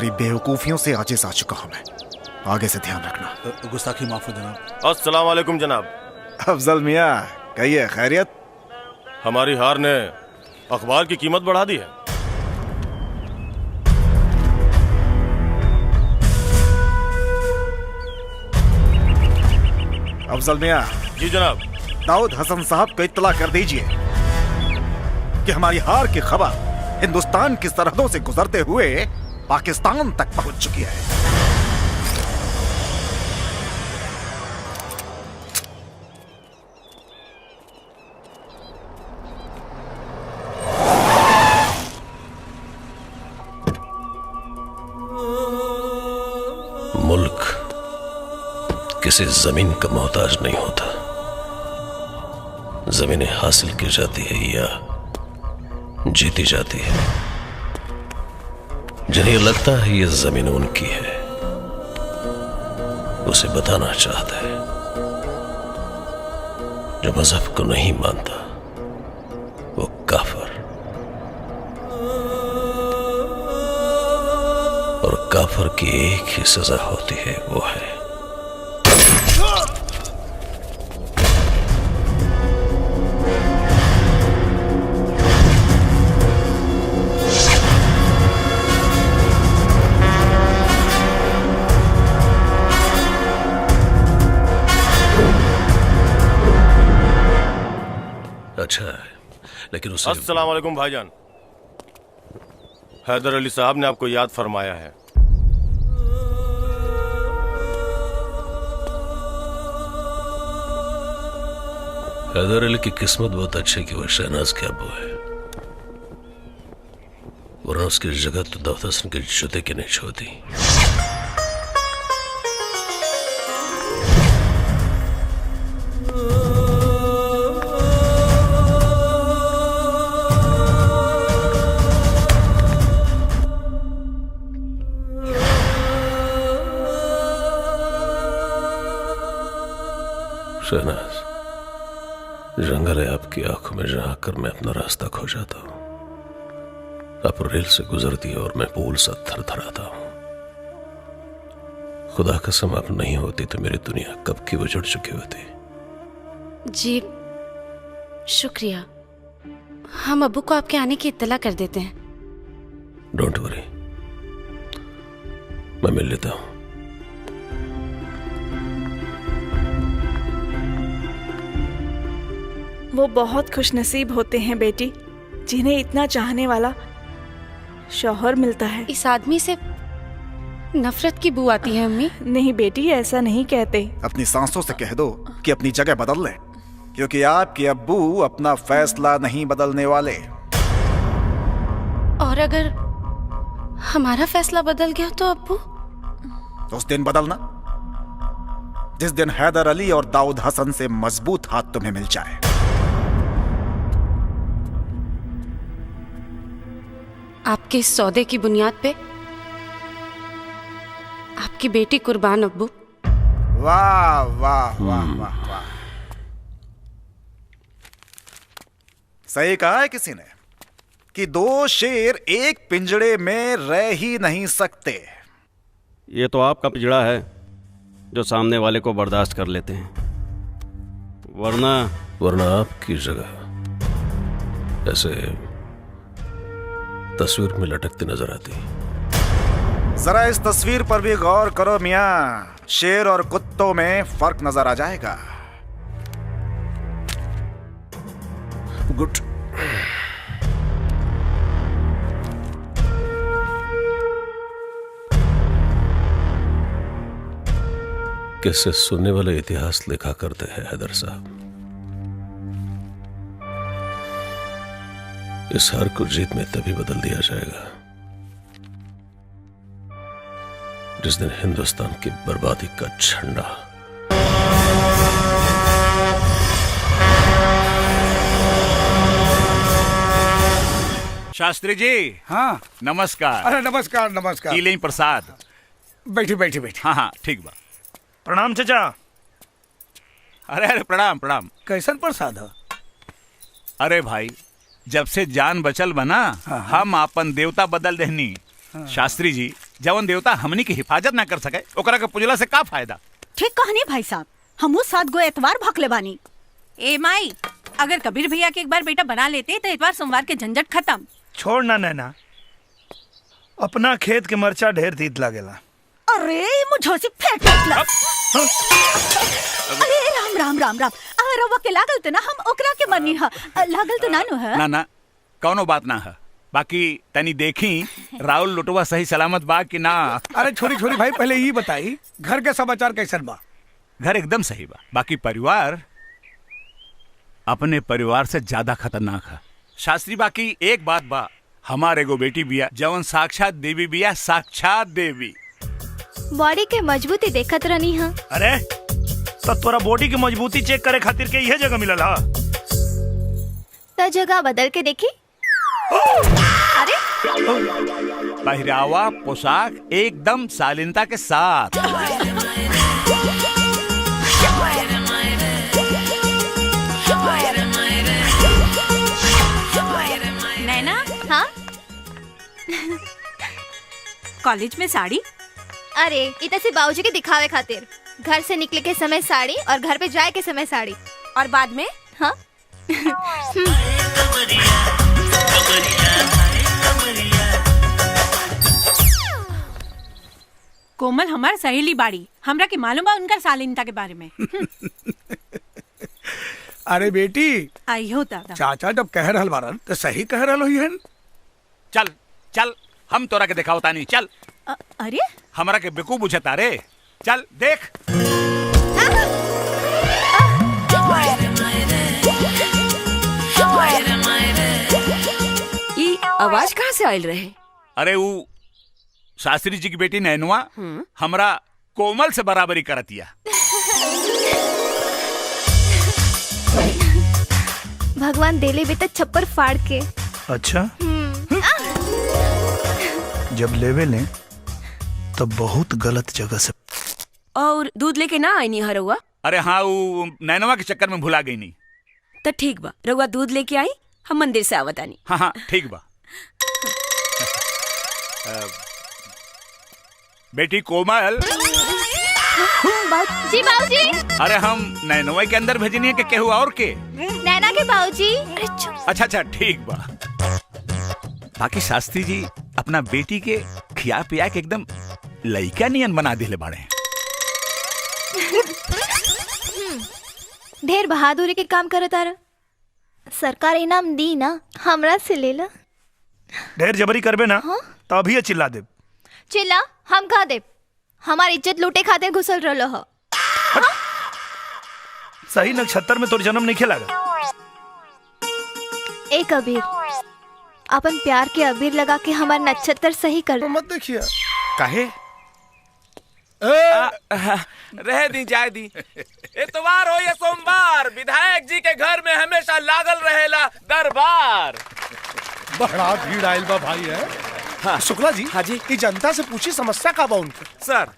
तुम्हारी बेवकूफियों से आजिज आ चुका हूं मैं। आगे से ध्यान रखना। गुस्ताखी माफ हो जनाब। अस्सलाम वालेकुम जनाब। अफजल मियाँ, कहिए खैरियत? हमारी हार ने अखबार की कीमत बढ़ा दी है। अफजल मियाँ। जी जनाब। दाऊद हसन साहब को इत्तला कर दीजिए कि हमारी हार की खबर हिंदुस्तान की सरहदों से गुजरते हुए पाकिस्तान तक पहुंच चुकी है। मुल्क किसी जमीन का मोहताज नहीं होता। जमीनें हासिल की जाती है या जीती जाती है। जिन्हें लगता है ये जमीन उनकी है, उसे बताना चाहता है। जो मजहब को नहीं मानता वो काफिर, और काफिर की एक ही सजा होती है, वो है अच्छा है, लेकिन उसे अस्सलाम वालेकुम भाईजान। हैदर अली साहब ने आपको याद फरमाया है। हैदर अली की किस्मत बहुत अच्छी कि वो शहनाज के अब्बू है, वरना उसकी जगह तो दाऊद हसन के जूते की नहीं छोड़ती। शहनाज, जंगल है आपकी आंखों में, जहां कर मैं अपना रास्ता खो जाता हूं। आप रेल से गुजरती है और मैं पुल सा थरथराता हूं। खुदा कसम आप नहीं होती तो मेरी दुनिया कब की उजड़ चुकी होती। जी शुक्रिया, हम अब्बू को आपके आने की इत्तला कर देते हैं। डोंट वरी, मैं मिल लेता हूं। वो बहुत खुशनसीब होते हैं बेटी, जिन्हें इतना चाहने वाला शौहर मिलता है। इस आदमी से नफरत की बू आती है अम्मी। नहीं बेटी, ऐसा नहीं कहते। अपनी सांसों से कह दो कि अपनी जगह बदल लें, क्योंकि आपके अब्बू अपना फैसला नहीं बदलने वाले। और अगर हमारा फैसला बदल गया तो अब्बू? तो उस दिन बदलना जिस दिन हैदर अली और दाऊद हसन से मजबूत हाथ तुम्हें मिल जाए। आपके इस सौदे की बुनियाद पे आपकी बेटी कुर्बान अब्बू। वाह वाह वाह वाह वाह, सही कहा है किसी ने कि दो शेर एक पिंजड़े में रह ही नहीं सकते। ये तो आपका पिंजड़ा है जो सामने वाले को बर्दाश्त कर लेते हैं, वरना आपकी जगह ऐसे तस्वीर में लटकती नजर आती। जरा इस तस्वीर पर भी गौर करो मियां, शेर और कुत्तों में फर्क नजर आ जाएगा। गुड। किससे सुनने वाले इतिहास लिखा करते हैं हैदर साहब। इस हार को जीत में तभी बदल दिया जाएगा जिस दिन हिंदुस्तान की बर्बादी का झंडा शास्त्री जी। हाँ नमस्कार। अरे नमस्कार नमस्कार। लें प्रसाद। बैठी बैठी बैठी। हाँ हाँ ठीक बा। प्रणाम चाचा। अरे अरे प्रणाम प्रणाम। कैसन प्रसाद है? अरे भाई, जब से जान बचल बना हम आपन देवता बदल देनी। शास्त्री जी, जवन देवता हमनी की हिफाजत ना कर सके ओकरा के पुजला से का फायदा। ठीक कहनी भाई साहब, हमू 7 गो एतवार भखले बानी। ए माई, अगर कबीर भैया के एक बार बेटा बना लेते तो इतवार सोमवार के झंझट खत्म। छोड़ ना नैना, अपना खेत के मरचा ढेर तीत लागेला। अरे मुझो से फेंक निकला। अरे राम राम राम राम, रवा के लागल तो ना हम ओकरा के मरनी ह, लागल तो ना नु ह। ना ना कौनो बात ना है, बाकी तनी देखी राहुल लुटवा सही सलामत बा कि ना। अरे छोरी छोरी भाई, पहले ये बताई घर के समाचार कैसन बा? घर एकदम सही बा, बाकी परिवार अपने परिवार से ज्यादा खतरनाक है शास्त्री। बाकी एक बात बा, हमारे एगो बेटी बिया जवन साक्षात देवी बिया, साक्षात देवी। बॉडी के मजबूती देखत रहनी है। अरे तो तोरा बॉडी की मजबूती चेक करे खातिर के यह जगह मिलल हा? तो जगह बदल के देखी। अरे पहरावा पोशाक एकदम शालीनता के साथ। नैना, हाँ कॉलेज में साड़ी? अरे इतना से बाबूजी के दिखावे खातिर। घर से निकले के समय साड़ी और घर पे जाए के समय साड़ी, और बाद में? हाँ कोमल हमार सहेली बाड़ी, हमरा के मालूम बा उनका शालीनता के बारे में। अरे बेटी, आइयो दादा। चाचा जब कह रहल बारन तो सही कह रहल होई हन। चल चल हम तोरा के दिखाओ तानी, चल। अरे हमरा के बेकूफ बुझता रे, चल देख। ये आवाज कहाँ से आयल रहे? अरे वो शास्त्री जी की बेटी नैनुआ हमरा कोमल से बराबरी करतिया। भगवान देले बेटा छप्पर फाड़ के। अच्छा, जब लेवे लें तो बहुत गलत जगह से। और दूध लेके ना आई नहीं रउआ? अरे हाँ, वो नैनुआ के चक्कर में भुला गई नहीं। तो ठीक बा, रउआ दूध लेके आई, हम मंदिर से आवतानी। हाँ हाँ ठीक बा। बेटी कोमल। जी बाबूजी। अरे हम नैनुआ के अंदर भेजनी है कि केहू और के? नैना के बाबूजी। अच्छा अच्छा ठीक बा। बाकी शास्त्री जी अपना बेटी के खिया पिया के एकदम लइका नियन बना दिले बाड़े। ढेर बहादुरी के काम करत आरा। सरकार इनाम दी ना, हमरा से ले ला। ढेर जबरी करबे ना तो अभी चिल्ला दे। चिल्ला हम कहा दे, हमारी इज्जत लूटे खातिर घुसल रहलो हो। सही नक्षत्र में तोर जन्म नहीं खेलागा। एक अबीर, अपन प्यार के अबीर लगा के हमार नक्षत्र सही कर दो। मत देखिए काहे? रह दी जाए दी। इतवार हो या सोमवार, विधायक जी के घर में हमेशा लागल रहेला दरबार। बड़ा भीड़ आयल बा भाई है। हाँ। शुक्ला जी। हाँ जी। की जनता से पूछी समस्या का बा उनकी। सर,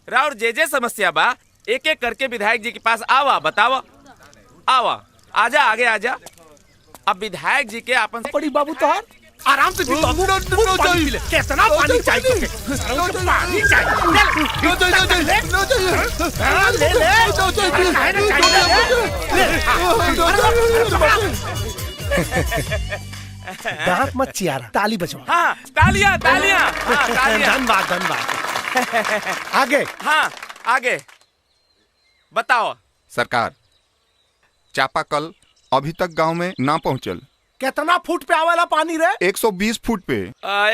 राउर जे समस्या बा एक एक करके विधायक जी के पास आवा, बतावा। आवा, आजा आगे आजा। अब विधायक जी के आपन बड़ी बाबू तोहर आराम से पी बाबू। पानी पी ले। कितना पानी चाहिए तुझे? पानी चाहिए। दांत मत चियारा, ताली बजवा। हाँ, तालियां तालियां। हाँ, तालियां। धन्यवाद धन्यवाद। आगे। हाँ आगे बताओ। सरकार, चापाकल अभी तक गांव में ना पहुंचल। कितना फुट पे आवेला पानी रे? 120 फुट पे।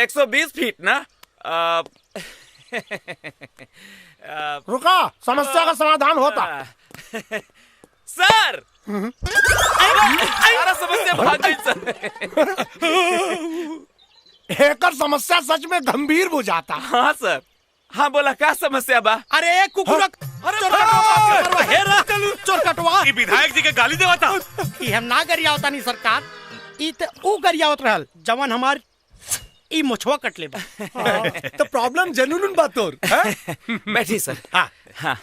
120 फीट ना। रुका, समस्या का समाधान होता। सर, सारा समस्या भाग गई सर। एकर समस्या सच में गंभीर हो जाता। हाँ सर। हाँ बोला, क्या समस्या बा? अरे कुकुरा, चोर कटवा। विधायक जी के गाली देवा था। हम ना गरिया होता नहीं सरकार, ऊ गरियावत रहल जवान हमार ई मुछवा कटले बा। तो प्रॉब्लम जनून बात तोर। बैठी सर। हाँ हाँ।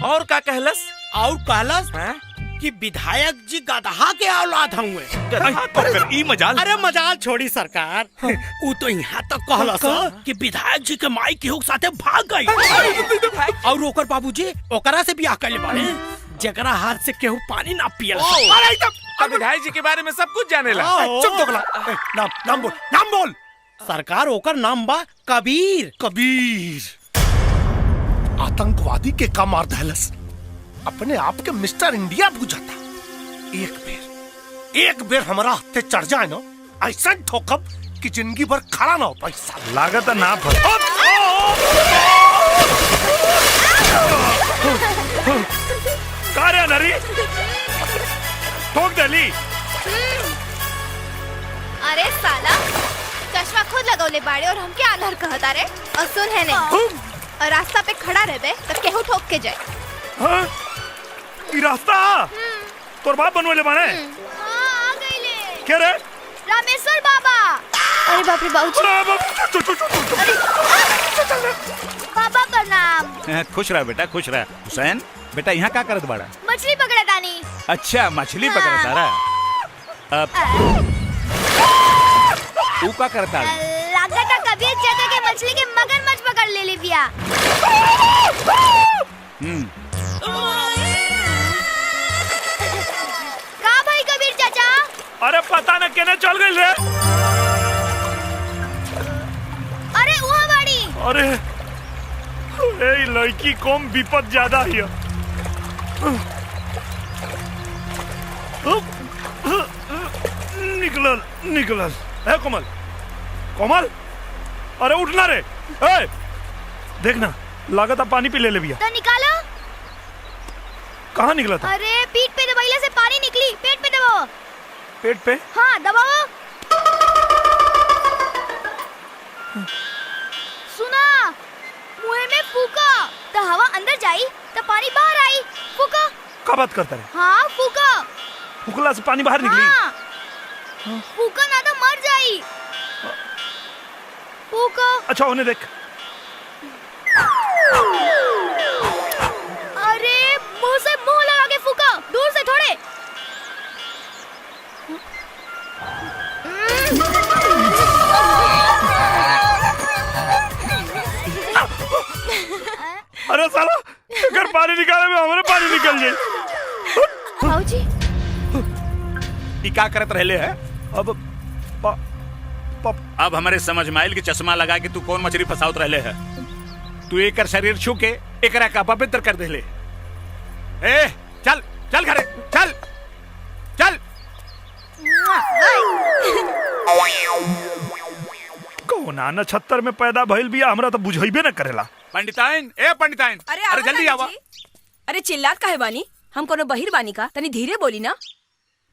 और का कहलस? और कहलस कि विधायक जी गधा के औलाद हुए। अरे मजाल छोड़ी सरकार, वो तो यहाँ तक कहला कि विधायक जी के माई केहू के साथे भाग गई और ओकर बाबूजी ओकरा से ब्याह कर ले बाड़े, जकरा हाथ से केहू पानी ना पियल। अब विधायक जी के बारे में सब कुछ जाने ला। चुप दोगला, नाम बोल। सरकार ओकर नाम बा कबीर। आतंकवादी के का मार दहलस, अपने आप के मिस्टर इंडिया बुझाता। एक बेर हमारा हत्थे चढ़ जाए ना, ऐसा ठोकब कि जिंदगी भर खड़ा ना हो पैसा। लागत ना फल। कार्य नरी ठोक दली। अरे साला, चश्मा खुद लगौले बाड़े और हमके आलर कहता रे। और सुन है नहीं, और रास्ता पे खड़ा रहबे तो केहू ठोक के जाए। हाँ? ई रास्ता तोर बाप बनवेले बाने? हाँ, आ गईले। क्या रे? रामेश्वर बाबा। अरे बाप रे बाबूजी। बाबा प्रणाम। खुश रह बेटा, खुश रह। हुसैन बेटा यहाँ क्या करत बाड़ा? मछली पकड़ा तानी। अच्छा, मछली पकड़ा तारा। तू क्या करता है? लागता कबीर चाचा के मछली के मगरमच्छ पकड़ ले ली बिया। का भाई कबीर चाचा? अरे पता न केने चल गई रे। अरे वहाँ बाड़ी। अरे ए लड़की कम विपद ज्यादा है। निकलल है कोमल, अरे उठना रे। ए, देखना लागत अब पानी पी ले भैया। तो निकालो। कहाँ निकला था? अरे पीठ पे दबाइले से पानी निकली। पेट पे दबाओ। पेट पे? हाँ दबाओ। सुना, मुंह में फूका तो हवा अंदर जाई तो पानी बाहर आई। फूका। क्या बात करता है? हाँ फूका। फूकला से पानी बाहर निकली? हाँ। फूका ना तो मर जाई। फूका। अच्छा उन्हें देख। अरे मुंह से मुंह लगा के फूका, दूर से थोड़े। अरे साला, अगर पानी निकाले में हमारे पानी निकल जाए। भाऊजी ये क्या करत रहले है? अब हमारे समझ माइल के चश्मा लगा के तू कौन मछली फसावत रहले है? तू एक शरीर छू के एकरा का पवित्र कर देले। ए चल चल घरे चल चल। कौना नक्षत्र में पैदा भइल बिया, हमरा तो बुझाइबे न करेला। पंडिताइन, ए पंडिताइन, अरे जल्दी आवा। अरे चिल्लात काहे बानी? हम कोनो बहिर बानी का? तनी धीरे बोली ना।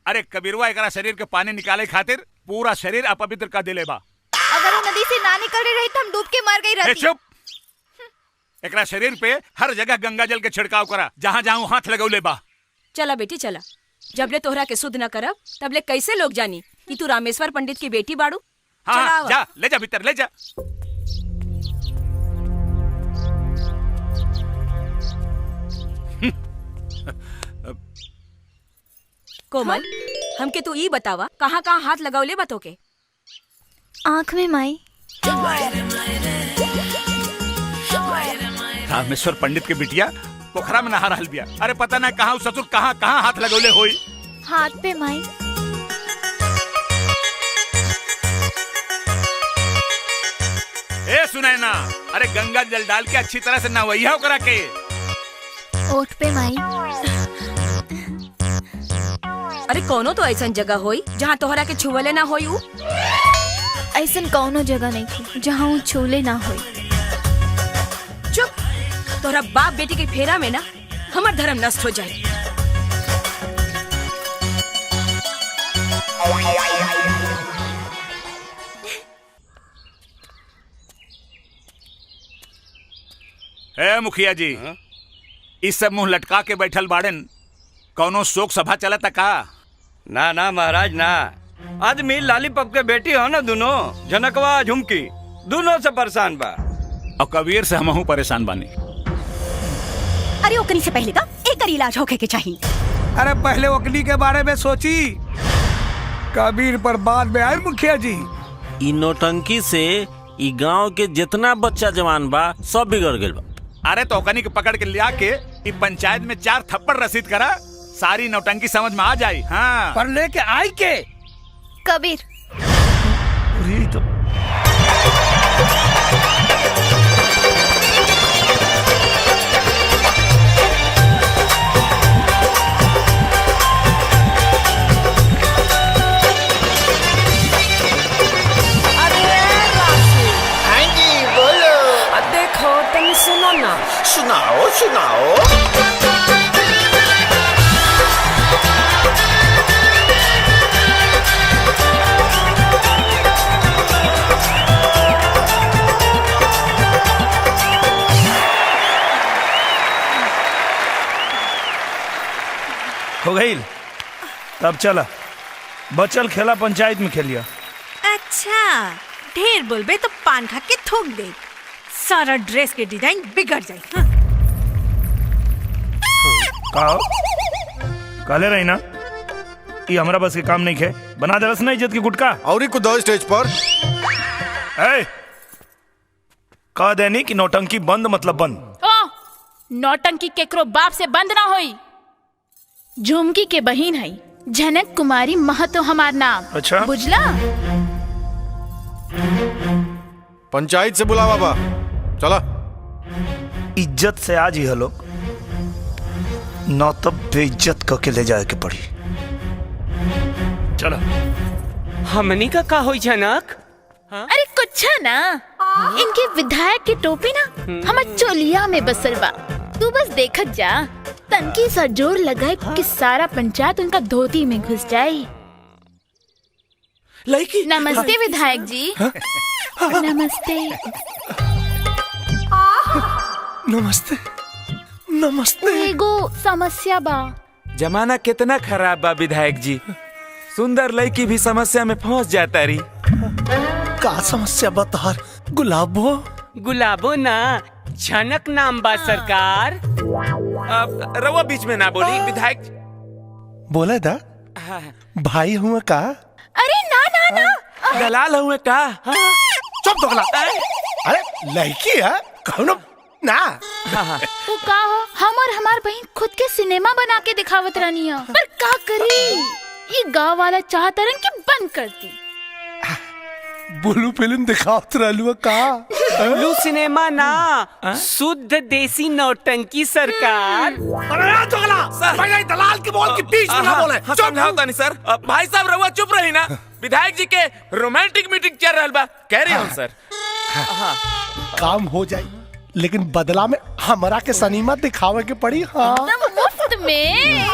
अरे कबीरवा एकरा शरीर के पानी निकाले खातिर पूरा शरीर अपवित्र कर देले बा। अगर वो नदी से ना निकल रही तो हम डूब के मर गई रहती। चुप। एकरा शरीर पे हर जगह गंगा जल के छिड़काव करा, जहाँ जहाँ हाथ लगौले बा। चला बेटी चला, जबले तोहरा के शुद्ध न करब तबले कैसे लोग जानी कि तू रामेश्वर पंडित की बेटी बाड़ू। हाँ, जा ले जा भीतर ले जा। कोमल, हमके तू ई बतावा कहाँ कहाँ हाथ लगावले बतो के? आँख में माई। रामेश्वर पंडित के बिटिया पोखरा में नहा रहल बिया। अरे पता ना कहाँ ससुर कहाँ कहाँ हाथ लगौले होई। हाथ पे माई। ए सुनैना, अरे गंगा जल डाल के अच्छी तरह से नहवैया करा के। ओठ पे माई। अरे कोनो तो ऐसा जगह होई जहाँ तोहरा के छुवले ना होई। ऐसा कौनो जगह नहीं थी जहाँ वो छूले ना होई। चुप, तोहरा बाप बेटी के फेरा में ना हमार धर्म नष्ट हो जाए। ए मुखिया जी, इस सब मुंह लटका के बैठल बाड़न, कौनो शोक सभा चलता का? ना ना महाराज ना, आदमी लालीपप के बेटी हो ना, दोनों झनकवा झुमकी दोनों से परेशान बा। और कबीर से हमहू परेशान बानी। अरे ओकनी से पहले का एक इलाज होके के चाहिए। अरे पहले ओकनी के बारे में सोची, कबीर पर बाद में आए मुखिया जी। इ नौटंकी से इ गांव के जितना बच्चा जवान बा सब बिगड़ गइल बा। अरे तो ओकनी के पकड़ के लिया के इ पंचायत में 4 थप्पड़ रसीद करा, सारी नौटंकी समझ में आ जाई। हाँ पर लेके आई के कबीर देखो तुम सुनो ना। सुनाओ सुनाओ। हो गई, तब चला बचल खेला पंचायत में खेलिया। अच्छा, ढेर बोलबे तो पान खा के थूक दे, सारा ड्रेस के डिजाइन बिगड़ जाए। हाँ? काले रही ना, ये हमारा बस के काम नहीं खे, बना दे रस ना इज्जत की गुटका। और कुछ दो स्टेज पर। कह देनी कि नौटंकी बंद मतलब बंद। ओ, नौटंकी केकरो बाप से बंद ना होई। झुमकी के बहिन है, जनक कुमारी महतो हमार नाम। अच्छा बुझला? पंचायत से बुला बाबा, चला। इज्जत से आज ही लोग, न तब बेइज्जत करके ले जाए के पड़ी। चलो। हमनी का का होई जनक? अरे कुछ ना, इनके विधायक की टोपी ना हमार चोलिया में बसल बा। तू बस देखत जा, तनकी सा जोर लगाए कि सारा पंचायत उनका धोती में घुस जाए। लड़की। नमस्ते विधायक जी। नमस्ते। नमस्ते नमस्ते। एगो समस्या बा। जमाना कितना खराब बा विधायक जी, सुंदर लड़की भी समस्या में फंस जाता रही। का समस्या बता? गुलाबो गुलाबो ना, झनक नाम बा सरकार। रवा बीच में ना बोली विधायक। बोले दा भाई हुआ का? अरे ना ना ना, दलाल हुए का? चुप दोगला। अरे लड़की है कौनो ना। वो का हो, हम और हमार बहन खुद के सिनेमा बना के दिखावत रहनी है, पर का करी, ये गांव वाला चाहता रन कि बंद करती। ब्लू फिल्म दिखावत रहलू का? ब्लू सिनेमा ना, शुद्ध देसी नौटंकी सरकार। अरे दोगला, भाई दलाल की बोल के बीच में ना बोले। समझाओ नहीं सर। भाई साहब रहुआ चुप रही ना, विधायक जी के रोमांटिक मीटिंग चल रहा बा, कह रही हूँ सर। काम हो जाए, लेकिन बदला में हमारा के सनीमा दिखावे के पड़ी। हाँ मुफ्त में।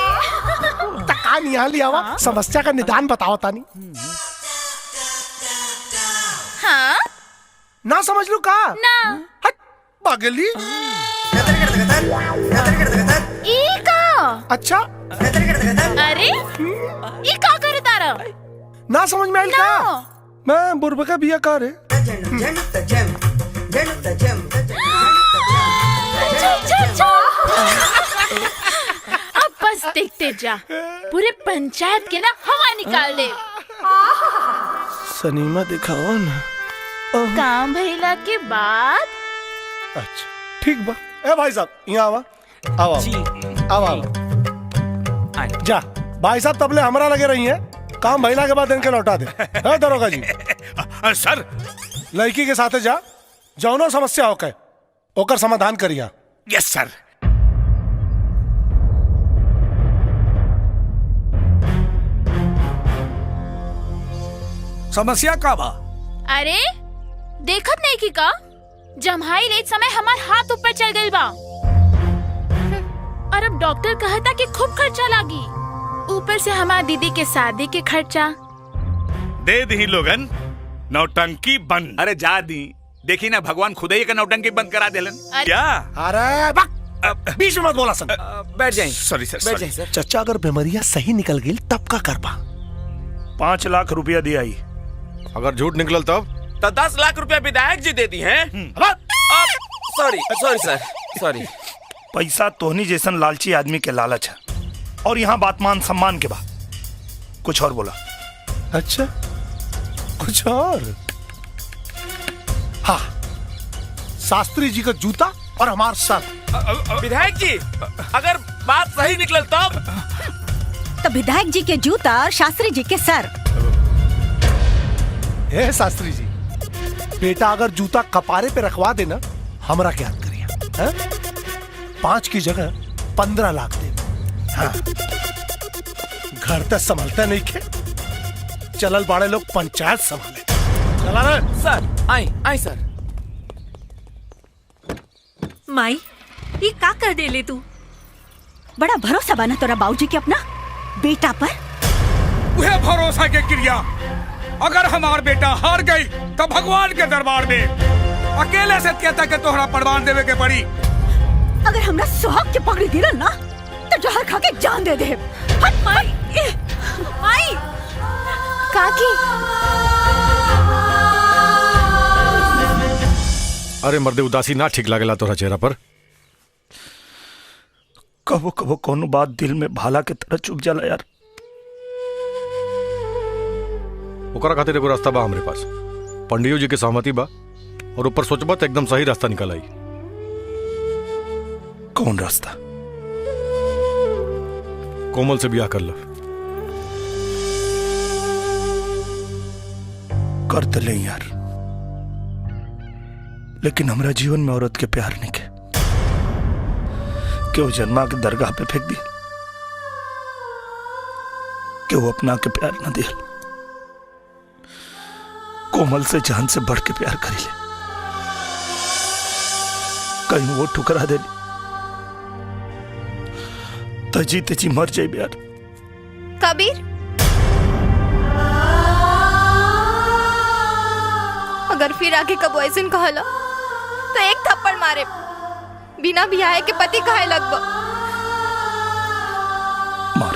तका निहाल लिया, समस्या का निदान बताओ तानी। हाँ? ना समझ लू का? ना। हट पागली। ई का? अच्छा। अरे ई का करे तारा? ना समझ में आई का? मैं बुरबा का बिया का रे। अब बस देखते जा, पूरे पंचायत के ना हवा निकाल दे। सनीमा दिखाओ ना। काम भइला के बाद। अच्छा ठीक बा। ए भाई साहब यहाँ आवा, आवा आवा जा। भाई साहब तबले हमरा लगे रही है, काम भइला के बाद इनके लौटा दे। दरोगा जी। सर लड़की के साथे जा, जौनो समस्या होके ओकर समाधान करिया। यस सर। समस्या का बा? अरे देखत नहीं की का, जम्हाई लेत समय हमार हाथ ऊपर चल गई बा, और अब डॉक्टर कहता कि खूब खर्चा लागी, ऊपर से हमार दीदी के शादी के खर्चा। दे दी लोगन नौटंकी बंद। अरे जा दी, देखी ना भगवान खुद ही का नौटंकी बंद करा देलन। क्या? अरे बीच में मत बोला सर। बैठ जाए। सॉरी सर, बैठ जाए सर। चचा अगर बीमारियां सही निकल गई तब का करबा? 5 लाख रुपया दिया ही। अगर झूठ निकलल तब? तो 10 लाख रुपया विधायक जी दे दी हैं। सॉरी सॉरी सर, सॉरी। पैसा तोहनी जैसन लालची आदमी के लालच है, और यहाँ बात मान सम्मान के बाद कुछ और बोला। अच्छा, कुछ और? हाँ, शास्त्री जी का जूता और हमार सर। विधायक जी, अगर बात सही निकल तब तो विधायक जी के जूता और शास्त्री जी के सर। ए शास्त्री जी, बेटा अगर जूता कपारे पे रखवा देना हमरा क्या करिए? 5 की जगह 15 लाख दे। हाँ, घर तक संभलते नहीं खे, चलल बाड़े लोग पंचायत संभाले। चला रे सर, आई सर। माई, ये का कर दे ले तू? बड़ा भरोसा बना तोरा बाबूजी के अपना बेटा पर। वह भरोसा के क्रिया अगर हमार बेटा हार गई तो भगवान के दरबार में अकेले से कहता के तोहरा प्रमाण देवे के पड़ी। अगर हमरा सुहाग के पकड़ी गिरल ना तो जहर खा के जान दे दे। हट माई, माई, काकी। अरे मर्दे, उदासी ना ठीक लागेला तोरा चेहरा पर। कबो कबो कोनो बात दिल में भाला के तरह चुभ जाला यार। ओकरा खातिर एगो रास्ता बा हमरे पास। पंडियो जी के सहमति बा और ऊपर सोचबा तो एकदम सही रास्ता निकल आई। कौन रास्ता? कोमल से ब्याह कर लो। कर तो ले यार, लेकिन हमरा जीवन में औरत के प्यार नहीं के वो जन्मा के दरगाह पे फेंक दिया, कि वो अपना के प्यार न दिया। कोमल से जान से बढ़ के प्यार करी ले, कहीं वो ठुकरा दे तो जीते जी मर जाए यार। कबीर, अगर फिर आगे कबो ऐसे कहला तो एक थप्पड़ मारे, बिना बियाह के पति कहे लगबो। मार।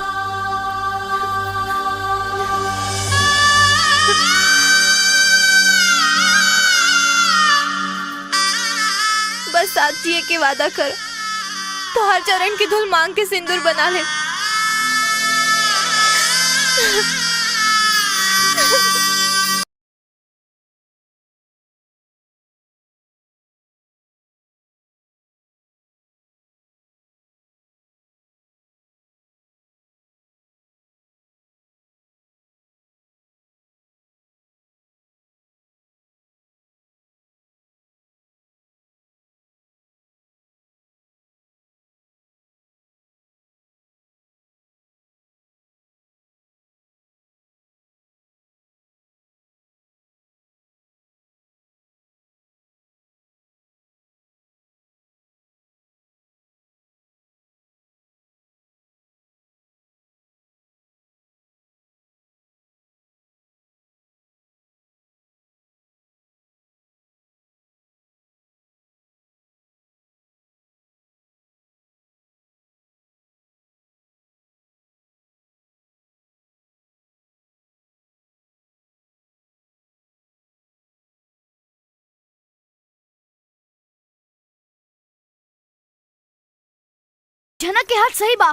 बस साथ जिए के वादा कर, तो हर चरण की धूल मांग के सिंदूर बना ले। झनक के हाथ सही बा।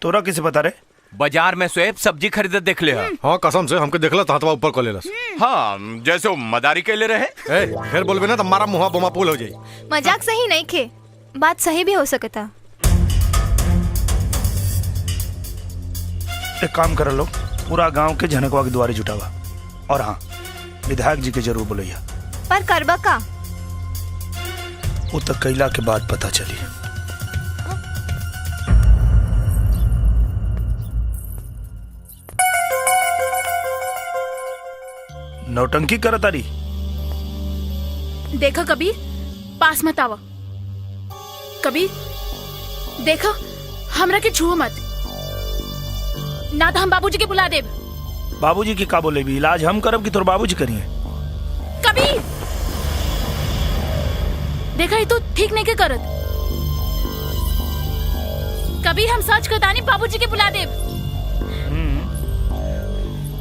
तोरा किसे बता रहे? बाजार में स्वेब सब्जी खरीदत देख ले। हाँ कसम से हमके देखला तो हाथवा ऊपर कर लेलस। हाँ, जैसे वो मदारी के ले रहे। फिर बोलबे ना तो हमारा मुंह बोमा पुल हो जाई। मजाक सही नहीं खे, बात सही भी हो सकता। एक काम कर लो, पूरा गांव के झनकवा के द्वारे जुटावा, और हाँ, विधायक जी के जरूर बुलैया। पर करबा का? वो तक कैला के बाद पता चली। नौटंकी करत तारी। देखो कबीर, पास मत आवा। कबीर देखो, हमरा के छुओ मत, ना तो हम बाबूजी के बुला देब। बाबूजी की का बोले भी? इलाज हम करब कि तोर बाबूजी करिए? कबीर देखा, ये तो ठीक नहीं के करत। कबीर हम सच कहतानी, बाबूजी के बुला देब।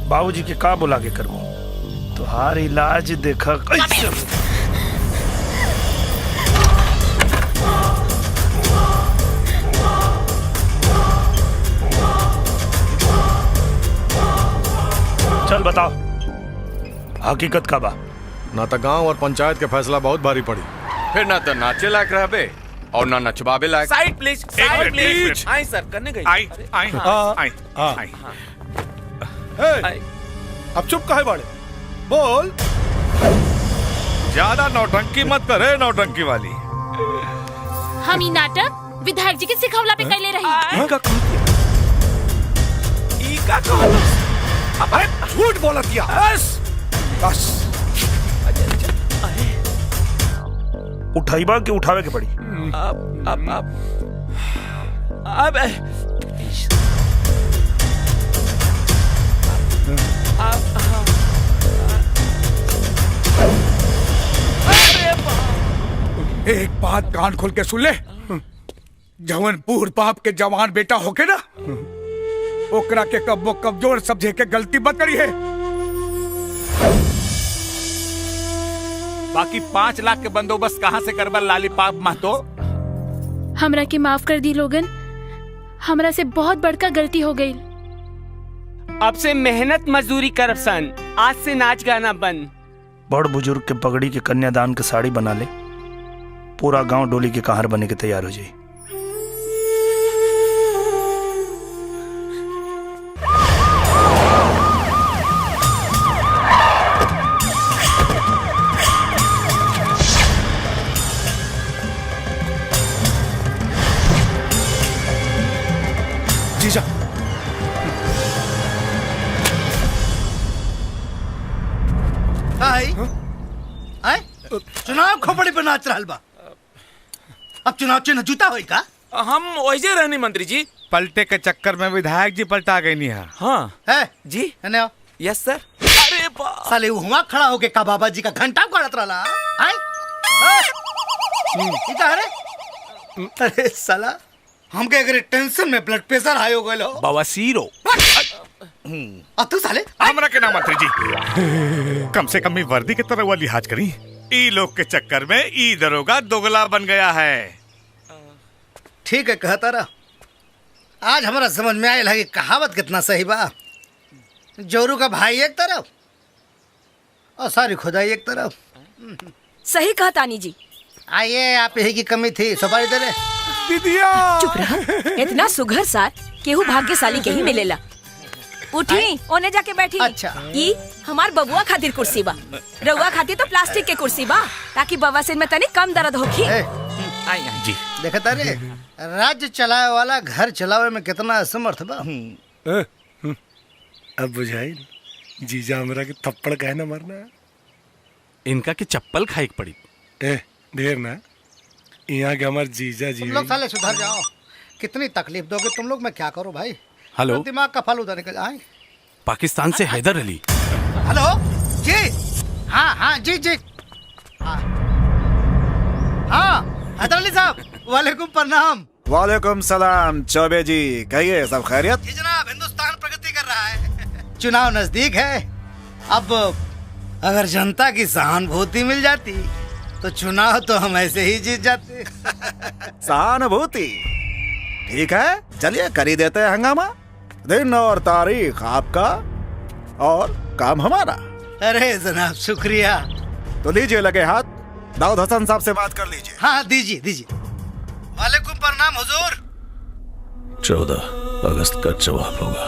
बाबूजी के का बुला के करबो? तुहार इलाज देखा कैसे। बताओ, हकीकत का बा? ना तो गांव और पंचायत के फैसला बहुत भारी पड़ी। फिर ना तो नाचे लायक रहबे और ना नचवाबे लायक। Side please, side please. आई सर, करने गई। आई आई आई आई। अब चुप काहे बाड़े? बोल। ज्यादा नौटंकी मत करे, नौटंकी वाली। हम ई नाटक विधायक जी के सिखवला पे कैले रही। अरे झूठ बोला दिया। बस उठाइबा कि उठावे के पड़ी? अब एक बात कान खोल के सुन ले, जवन बूढ़ बाप के जवान बेटा होके ना, ओकरा के कब्बो कमजोर समझे के गलती मत करी है। बाकी 5 लाख के बंदोबस्त कहाँ से करबा लालीपाप महतो? हमरा के माफ कर दी लोगन, हमरा से बहुत बड़का गलती हो गई। अब से मेहनत मजदूरी करब सन, आज से नाच गाना बंद। बड़ बुजुर्ग के पगड़ी के कन्यादान के साड़ी बना ले, पूरा गांव डोली के कहार बने के तैयार हो जाए। जीजा, चुनाव खोपड़ी पे नाच रहा बा। अब चुनाव चिन्ह जूता होई का? हम वही रहनी मंत्री जी। पलटे के चक्कर में विधायक जी पलटा गई नहीं है। हाँ है जी। है ना? यस सर। अरे साले वहाँ खड़ा होके का बाबा जी का घंटा गाड़त रहा। अरे साला हमके अगर टेंशन में ब्लड प्रेशर हाई हो गए बवासीरो। तू साले हमरा के नाम मंत्री जी, कम से कम वर्दी के तरह वो लिहाज करी। ई लोग के चक्कर में ई दरोगा दोगला बन गया है। ठीक है कहता रहा। आज हमारा समझ में आया कि कहावत कितना सही बा। जोरू का भाई एक तरफ और सारी खुदाई एक तरफ। सही कहा तानी जी। आइए, आप यही की कमी थी, सुपारी दे रहे। दीदिया चुप रहा। इतना सुघर सार केहू भाग्यशाली के ही मिलेला। उठी, ओने जाके बैठी। अच्छा। ई हमार बबुआ खातिर कुर्सी बा, रउआ खातिर तो प्लास्टिक के कुर्सी बा, ताकि बवासीर में तनी कम दर्द होखी। जी देखता रे, राज्य चलाए वाला घर चलावे में कितना असमर्थ बा। अब बुझाई जीजा हमरा के थप्पड़ काहे ना मारना? इनका के चप्पल खाई पड़ी। ढेर ना, यहाँ के हमारे जीजा जी। तुम लोग साले सुधर जाओ। कितनी तकलीफ दोगे तुम लोग, मैं क्या करूं भाई? हेलो, दिमाग का फालूदा निकल आए। पाकिस्तान से हैदर अली। हेलो जी। हाँ हाँ जी जी। हाँ हैदर अली साहब, वालेकुम प्रणाम। वालेकुम सलाम चौबे जी, कहिए सब खैरियत? जी जनाब, हिंदुस्तान प्रगति कर रहा है। चुनाव नजदीक है। अब अगर जनता की सहानुभूति मिल जाती तो चुनाव तो हम ऐसे ही जीत जाते। सहानुभूति ठीक है, चलिए कर ही देते हैं हंगामा। दिन और तारीख आपका और काम हमारा। अरे जनाब शुक्रिया। तो लीजिए लगे हाथ, दाऊद हसन साहब से बात कर लीजिए। हाँ दीजिए दीजिए। वालेकुम प्रणाम हुजूर। 14 अगस्त का जवाब होगा,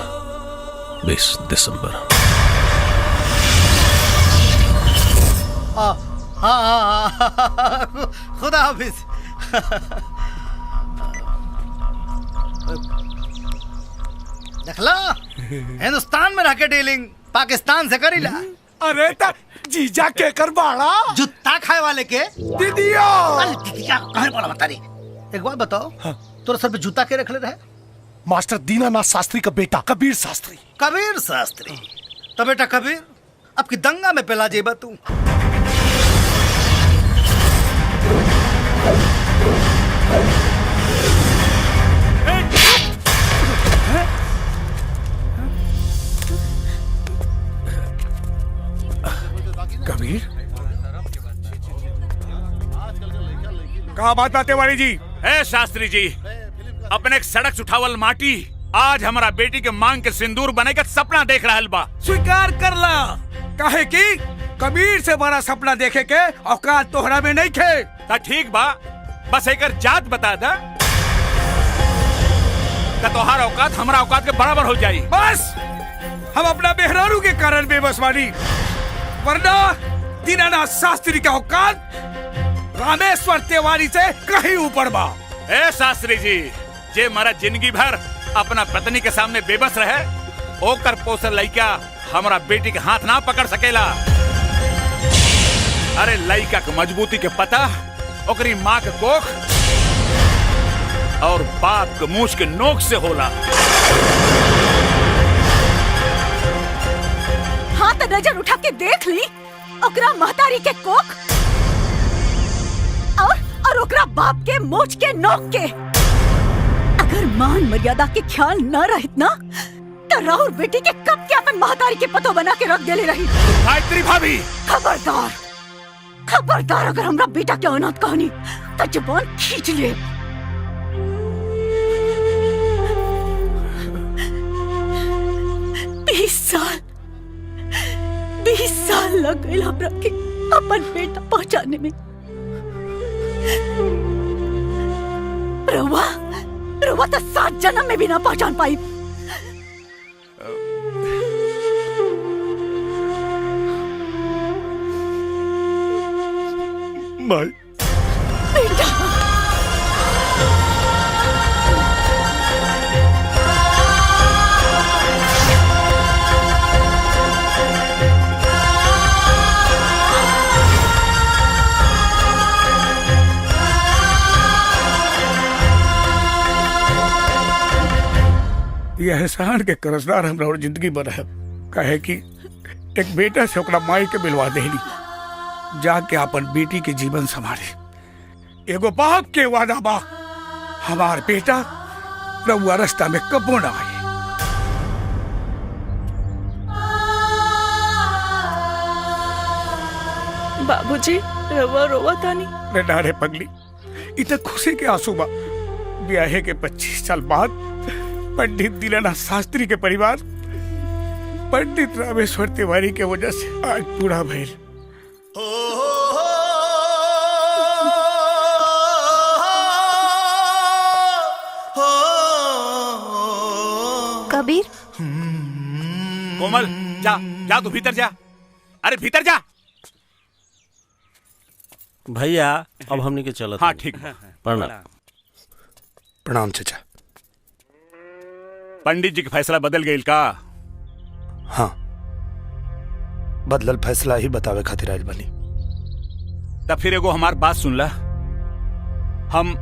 20 दिसंबर। खुदा हाफिज। देखला, हिंदुस्तान में रह के डीलिंग पाकिस्तान से करीला। अरे ता जीजा के कर बाड़ा जुत्ता खाए वाले के दीदिया। दीदिया कहाँ पड़ा बता रही? एक बात बताओ, तोरा सर पे जूता के रख ले रहे? मास्टर दीनानाथ शास्त्री का बेटा कबीर शास्त्री। कबीर शास्त्री? तो बेटा कबीर, अब की दंगा में पिला जेबा तू। कबीर, कहा बात बातें वाली जी? है शास्त्री जी, अपने एक सड़क उठावल माटी आज हमारा बेटी के मांग के सिंदूर बने का सपना देख रहा बा। स्वीकार कर ला, काहे कि कबीर से बड़ा सपना देखे के औकात तोहरा में नहीं थे। ता ठीक बा, बस एक जात बता दा, तोहार औकात हमारा औकात के बराबर हो जाई। बस हम अपना मेहरारू के कारण बेबस बानी, वरना दीनानाथ शास्त्री का औकात रामेश्वर तिवारी से कहीं ऊपर बा। ए शास्त्री जी, जे मारा जिंदगी भर अपना पत्नी के सामने बेबस रहे, ओकर पोसल लइका हमारा बेटी के हाथ ना पकड़ सकेला। अरे लइका के मजबूती के पता ओकरी माँ के कोख और बाप के मूछ के नोक से होला। हाँ तो नजर उठा के देख ली ओकरा महतारी के कोख और ओकरा बाप के मूछ के नोक के। अगर मान मर्यादा के ख्याल न रहित ना तो राहुल बेटी के कब के अपन महतारी के पतो बना के रख देले रही। गायत्री भाभी, खबरदार खबरदार, अगर हमरा बेटा के अनाथ कहानी तो जुबान खींच ले। बीस साल लग गए हमरा के अपन बेटा पहचाने में। रवा तो 7 जन्म में भी ना पहचान पाई। माई बेटा ये एहसान के कर्जदार हमरा और जिंदगी भर है। कहे कि एक बेटा से ओकरा माई के मिलवा देली, जाके अपन बेटी के जीवन संभाले। एगो बाप के वादा बा, हमार बेटा रउआ रास्ता में कबो ना आए। बाबूजी रवा रोवा तानी। रे नारे पगली, इतना खुशी के आंसू बा। ब्याहे के 25 साल बाद पंडित दीनानाथ शास्त्री के परिवार पंडित रामेश्वर तिवारी के वजह से आज पूरा भइल। कबीर, कोमल जा जा, तू भीतर जा। अरे भीतर जा भैया, अब हमने के चलत। हाँ ठीक। प्रणाम। प्रणाम चाचा। पंडित जी का फैसला बदल गई का? हाँ, बदलल फैसला ही बतावे खातिर आइल बनी। तब फिर एगो हमार बात सुन ला, हम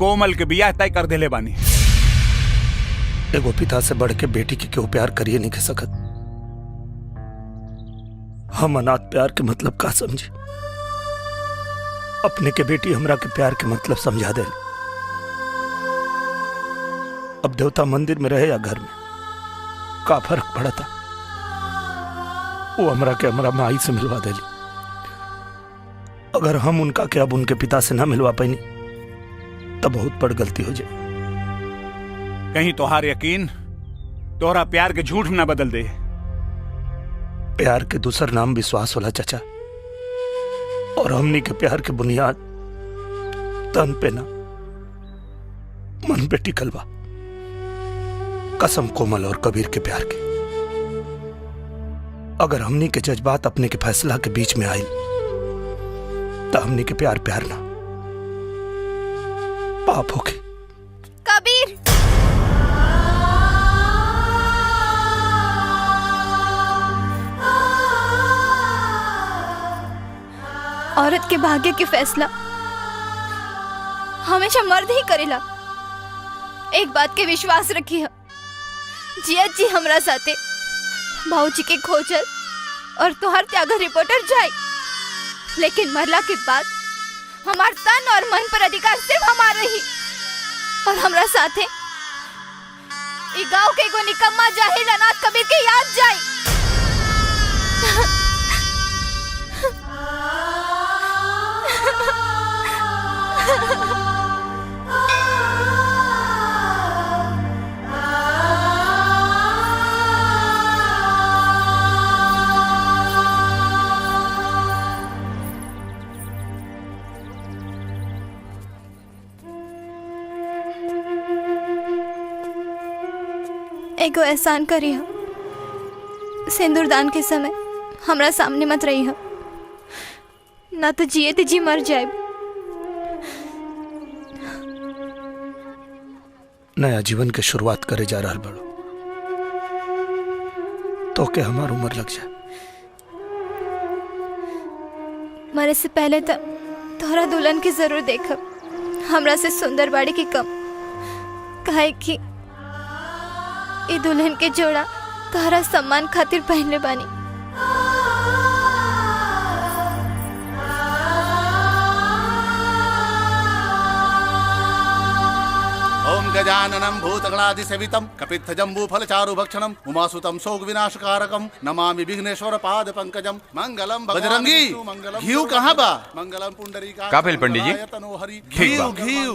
कोमल के बियाह तय कर देले बानी। एगो पिता से बढ़ के बेटी के क्यों प्यार करिए नहीं कह सकत। हम अनाथ प्यार के मतलब का समझे। अपने के बेटी हमरा के प्यार के मतलब समझा दे। अब देवता मंदिर में रहे या घर में, का फर्क पड़ा था। वो हमरा के हमरा माई से मिलवा देली। अगर हम उनका के अब उनके पिता से ना मिलवा पाई तब बहुत बड़ गलती हो जाए। कहीं तोहार यकीन तोहरा प्यार के झूठ ना बदल दे। प्यार के दूसर नाम विश्वास होला चाचा, और हमनी के प्यार के बुनियाद तन पे ना मन पे टिकल बा। कसम कोमल और कबीर के प्यार के। अगर हमनी के जज्बात अपने के फैसला के बीच में आई तो हमनी के प्यार प्यार ना पाप होके। कबीर, औरत के भाग्य के फैसला हमेशा मर्द ही करेला। एक बात के विश्वास रखी है, जिया जी हमरा साथे भाऊजी के खोजल और तोहर त्यागर रिपोर्टर जाए, लेकिन मरला के बाद हमार तन और मन पर अधिकार सिर्फ हमार रही। और हमरा साथे ई गांव के एगो निकम्मा जाहिल अनाथ कबीर के याद जाए। एगो एहसान करी हो, सिंदूरदान के समय हमरा सामने मत रही हो, ना तो जिए ते जी मर जाए। नया जीवन के शुरुआत करे जा रहा बड़ो, तो के हमार उम्र लग जाए। मरे से पहले तो तोहरा दुल्हन की जरूर देखब, हमरा से सुंदर बाड़ी की कम, काहे कि ई दुल्हन के जोड़ा तोहरा सम्मान खातिर पहनले बानी। ओम गजाननं भूतगणाधिसेवितं कपित्थजम्बूफलचारुभक्षणं उमासुतं शोकविनाशकारकं नमामि विघ्नेश्वर पाद पंकजं मंगलम। बजरंगी घीव कहाँ बा? मंगलम पुंडरीका। का भेल पंडित जी? ठीक बा,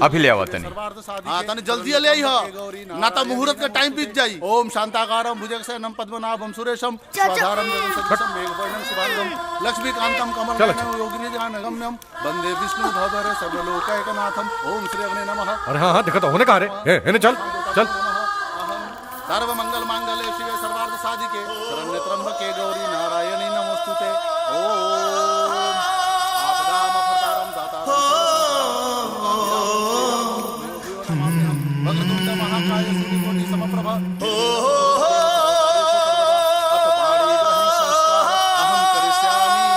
अभी ले आवा तनी। हाँ तनी जल्दी ले आई हो, ना तो मुहूर्त का टाइम बीत जाई। ओम शांताकारं भुजगशयनं पद्मनाभं सुरेशं स्वाधारं जगन्सदृशं मेघवर्णं शुभांगं लक्ष्मीकान्तं कमलनयनं योगिनिजानगम्यं वन्दे विष्णु भवर सर्वलोकैकनाथं। ओम श्री अग्ने नमः। अरे हाँ हाँ, देखो तो होने कहा रे। चल चल। सर्व मंगल मांगल्ये शिवे सर्वार्थ साधिके शरण्ये त्र्यंबके गौरी नारायणी नमोस्तुते। ओम आपदामपहर्तारं दातारं वक्रतुंड महाकाय सूर्यकोटि समप्रभा। अहं करिष्यामि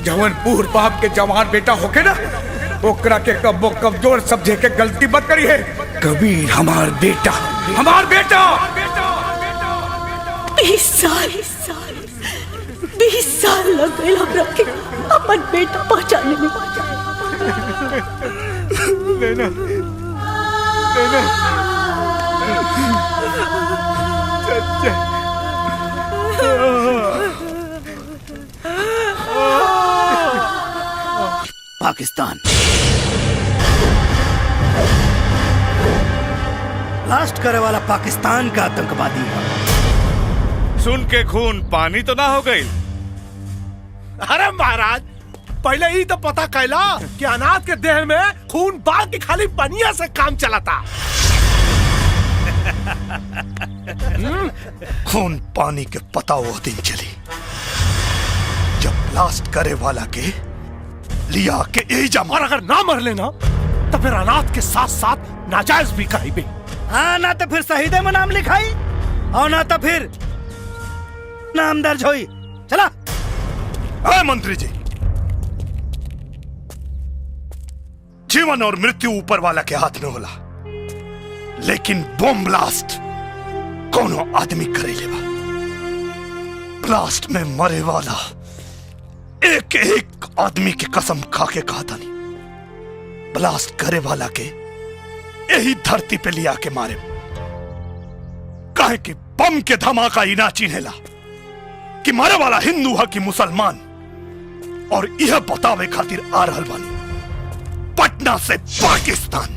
जवन पूर्व बाप के जवान बेटा होके ना, ओकरा के कब्बो कमजोर समझे के गलती मत करी है। कबीर हमार बेटा, हमार बेटा। 20 साल लग गए हमरा के अपन बेटा पहचाने में। लेना लेना पाकिस्तान ब्लास्ट करे वाला पाकिस्तान का आतंकवादी है। सुन के खून पानी तो ना हो गई। अरे महाराज, पहले ही तो पता कैला कि अनाथ के देह में खून बाग की खाली पनिया से काम चलाता। खून पानी के पता वो दिन चली जब ब्लास्ट करे वाला के लिया के एजा और अगर ना मर लेना तो फिर अनाथ के साथ साथ नाजायज भी कही। हाँ ना तो फिर शहीदे में नाम लिखाई और ना तो फिर नाम दर्ज होई। चला। मंत्री जी, जीवन और मृत्यु ऊपर वाला के हाथ में होला, लेकिन बम ब्लास्ट कोनो आदमी करे लेवा। ब्लास्ट में मरे वाला एक एक आदमी की कसम खा के कहा था नहीं, ब्लास्ट करे वाला के यही धरती पे लिया के मारे। काहे कि बम के धमाका ही ना चिन्हेला कि मारे वाला हिंदू है कि मुसलमान, और यह बतावे खातिर आ रहल बानी पटना से पाकिस्तान।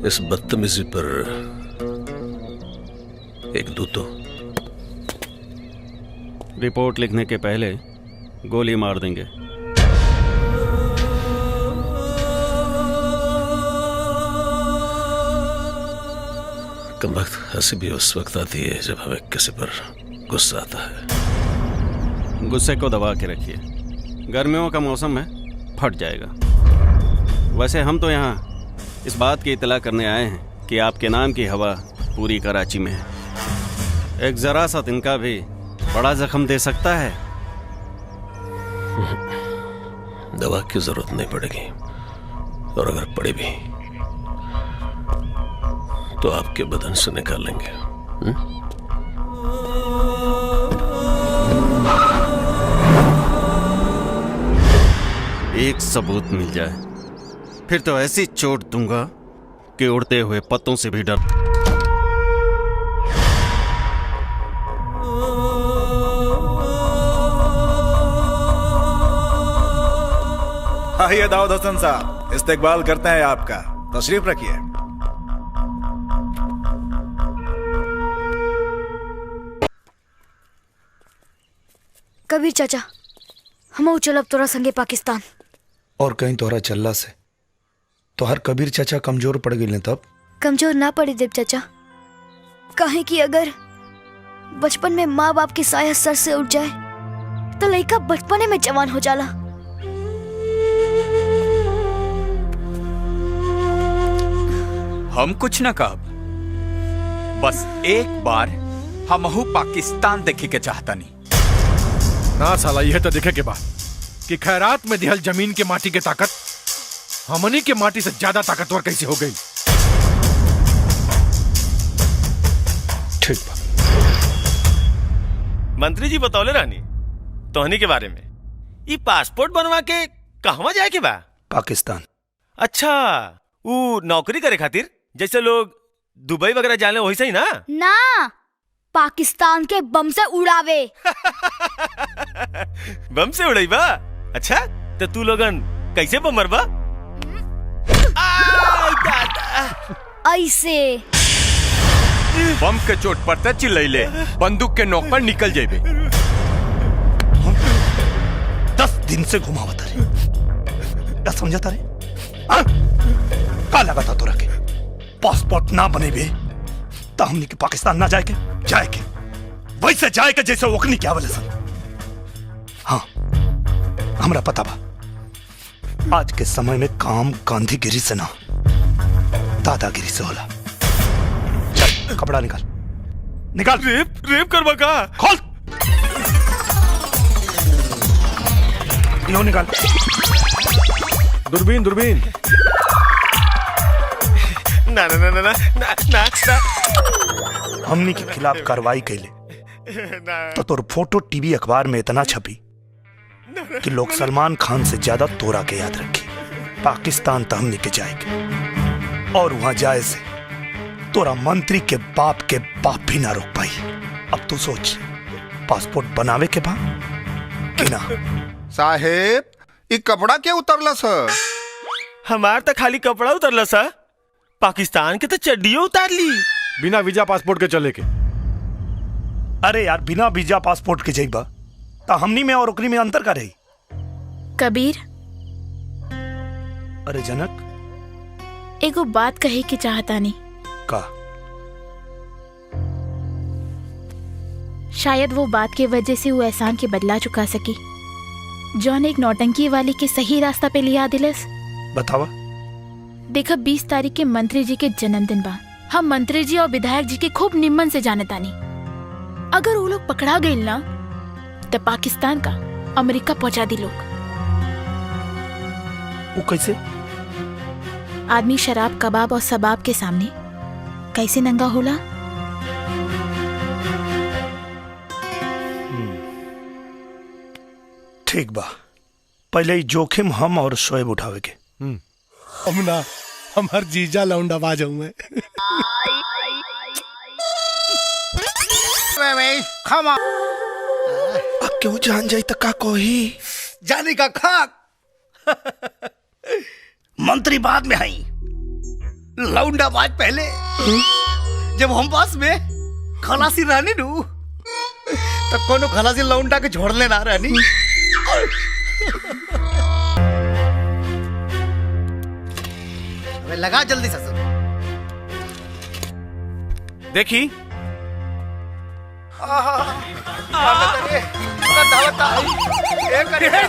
इस बदतमीजी पर एक दूतो। रिपोर्ट लिखने के पहले गोली मार देंगे। कमबख्त हंसी भी उस वक्त आती है जब हमें किसी पर गुस्सा आता है। गुस्से को दबा के रखिए, गर्मियों का मौसम है, फट जाएगा। वैसे हम तो यहाँ इस बात की इतला करने आए हैं कि आपके नाम की हवा पूरी कराची में है। एक जरा सा तिनका भी बड़ा जख्म दे सकता है। दवा की जरूरत नहीं पड़ेगी, और अगर पड़े भी तो आपके बदन से निकालेंगे। एक सबूत मिल जाए फिर तो ऐसी चोट दूंगा कि उड़ते हुए पत्तों से भी डर। आइए दाऊद हसन साहब, इस्तकबाल करते हैं आपका। तशरीफ रखिए। कबीर चाचा, हम चलब तोरा संगे पाकिस्तान। और कहीं तोहरा चलला से तो हर कबीर चाचा कमजोर पड़ गए। तब कमजोर ना पड़ी देव चाचा, काहे कि अगर बचपन में माँ बाप की साया सर से उठ जाए तो लड़का बचपने में जवान हो जाला। हम कुछ न कहब, बस एक बार हमहू पाकिस्तान देखे के चाहता नहीं। ना साला, यह तो देखे के बाद कि खैरात में दिहल जमीन के माटी के ताकत हमनी के माटी से ज्यादा ताकतवर कैसे हो गई। ठीक बा। मंत्री जी बतौले रानी तोहनी के बारे में। ये पासपोर्ट बनवा के कहवा जाए के बा? पाकिस्तान। अच्छा, वो नौकरी करे खातिर जैसे लोग दुबई वगैरह जाने वही सही ना? ना, पाकिस्तान के बम से उड़ावे। बम से उड़ाई बा? अच्छा, तो तू लोगन कैसे बम मरबा? ऐसे बम के चोट पर त चिल्लैले, बंदूक के नोक पर निकल जेबे। 10 दिन से घुमावता रे, क्या समझता रे? का लगा था तोरा के पासपोर्ट ना बने बे तो हमनी के पाकिस्तान ना जाए के वैसे जाए के जैसे ओकनी क्या वाले सन। हाँ, हमरा पता बा आज के समय में काम गांधीगिरी से ना दादागिरी से होला। चल कपड़ा निकाल। रेप करवा का? खोल, यो निकाल। दूरबीन। ना ना ना ना ना ना ना। हमनी के खिलाफ कार्रवाई कैले तो तोर फोटो टीवी अखबार में इतना छपी कि लोग सलमान खान से ज्यादा तोरा के याद रखे। पाकिस्तान तो हमनी के जाएगे, और वहां जाए से तोरा मंत्री के बाप भी ना रोक पाई। अब तू सोच, पासपोर्ट बनावे के बा कि ना? साहेब, ये कपड़ा क्या उतरला सर? हमार तो खाली कपड़ा उतरला सा, पाकिस्तान के तो चड्डियों उतार ली। बिना वीजा पासपोर्ट के चले के। अरे यार बिना वीजा पासपोर्ट के जाइबा तो हमनी में और ओकरी में अंतर का रही? कबीर, अरे जनक, एगो बात कहे के चाहता नहीं। का? शायद वो बात के वजह से वो एहसान के बदला चुका सकी, जौन एक नौटंकी वाले के सही रास्ता पे लिया दिलस। बतावा। देखा 20 तारीख के मंत्री जी के जन्मदिन बा। हम मंत्री जी और विधायक जी के खूब निम्मन से जाने तानी। अगर वो लोग पकड़ा गए ना तो पाकिस्तान का अमेरिका पहुंचा दी लोग। वो कैसे? आदमी शराब, कबाब और सबाब के सामने कैसे नंगा होला? ठीक बा, पहले ही जोखिम हम और शोएब उठावे के। हम ना हमार जीजा लौंडा बाज हूँ क्यों जान जाई तक का कोही जाने का खाक मंत्री बाद में आई, लौंडा बाज पहले। जब हम पास में खलासी रहनी नू तब कोनो खलासी लौंडा के छोड़ने ना रहनी। लगा जल्दी ससुर। देखी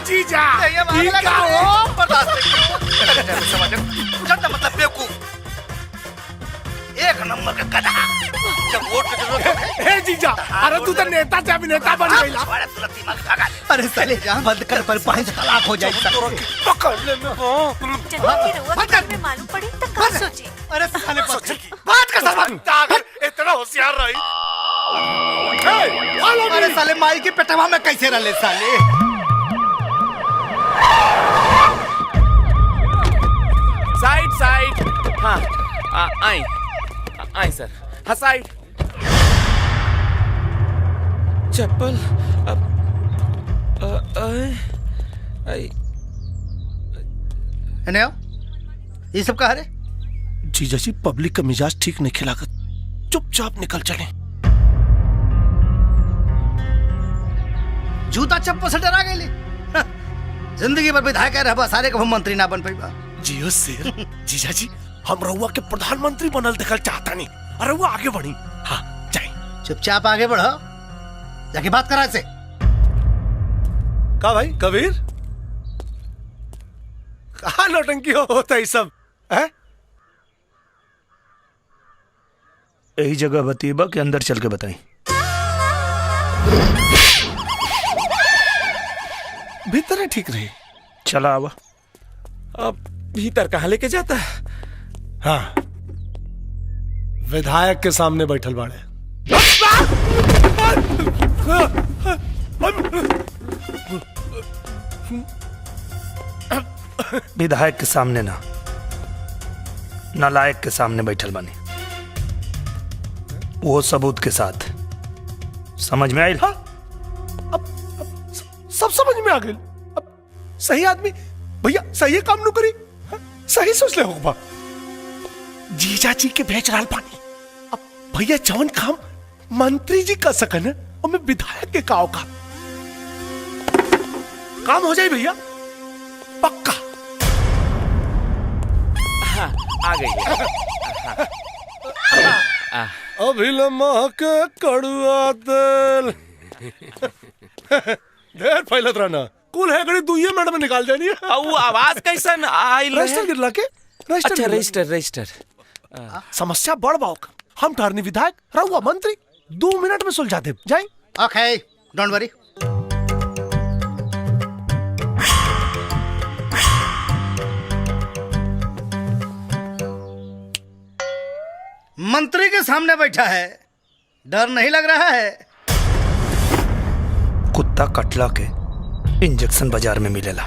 जीजा मतलब बेवकूफ, एक नंबर का गधा। जब वोट की जरूरत है जीजा, अरे तू तो नेता से अभिनेता बन गया। अरे साले जहाँ बंद कर पर 5 तलाक हो जाए। पकड़ ले मालूम पड़ी तो क्या सोची? अरे साले बात का अगर इतना होशियार रही। अरे साले माई की पेटवा में कैसे रले साले? Side side. हाँ आई आई सर। हाँ साइड। चप्पल ये सब कहा रे? जीजा जी पब्लिक का मिजाज ठीक नहीं खिलाकर चुपचाप निकल चले। जूता चप्पल से डरा गई। जिंदगी भर विधायक रहा सारे को मंत्री ना बन पाई। जियो शेर। जीजा जी हम रउआ के प्रधानमंत्री बनल देखल चाहता नहीं। अरे वो आगे बढ़ी। हाँ जाए। चुपचाप आगे बढ़ो, जाके बात करा से। का भाई कबीर, कहा नौटंकी होता है सब है? यही जगह बतीबा के अंदर चल के बताई। भीतर है ठीक रही। चला आवा। अब भीतर कहाँ लेके जाता? हाँ विधायक के सामने बैठल बाड़े। विधायक के सामने ना, नालायक के सामने बैठल बानी, वो सबूत के साथ। समझ में आई? हाँ, अब सब समझ में आ गई। अब सही आदमी भैया सही काम नु करी। हाँ, सही सोच ले होगा। जीजा जी के भेज रहा पानी। अब भैया जवन काम मंत्री जी कर सकन है और मैं विधायक के काव का काम हो जाए भैया पक्का। हाँ, आ गई। अभिलमा के कड़ुआ तेल ढेर फैलत रहना। कुल है गड़ी 2 मिनट में निकाल जानी है। वो आवाज कैसन आई? रजिस्टर गिरला के अच्छा रजिस्टर। समस्या बढ़ बाओ। हम ठहरनी विधायक, रहुआ मंत्री, 2 मिनट में सुलझा दे जाए। ओके डोंट वरी। मंत्री के सामने बैठा है, डर नहीं लग रहा है? कुत्ता कटला के इंजेक्शन बाजार में मिलेला।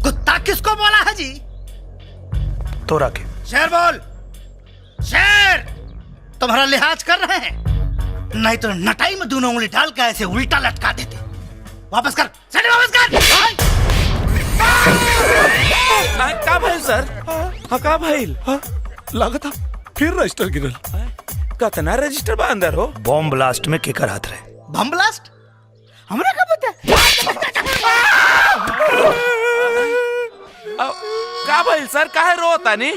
कुत्ता किसको बोला है जी? तोरा के। शेर बोल। शेर तुम्हारा लिहाज कर रहे हैं, नहीं तो नटाई में दोनों उंगली डाल के ऐसे उल्टा लटका देते। वापस कर, साले वापस कर। का भाई सर? हाँ का भाई? हाँ लगा था फिर रजिस्टर गिरल। कतना रजिस्टर बा अंदर हो? बॉम्ब ब्लास्ट में केकर हाथ रहे? बम ब्लास्ट हमरा का पता? का भइल सर, काहे रोतानी?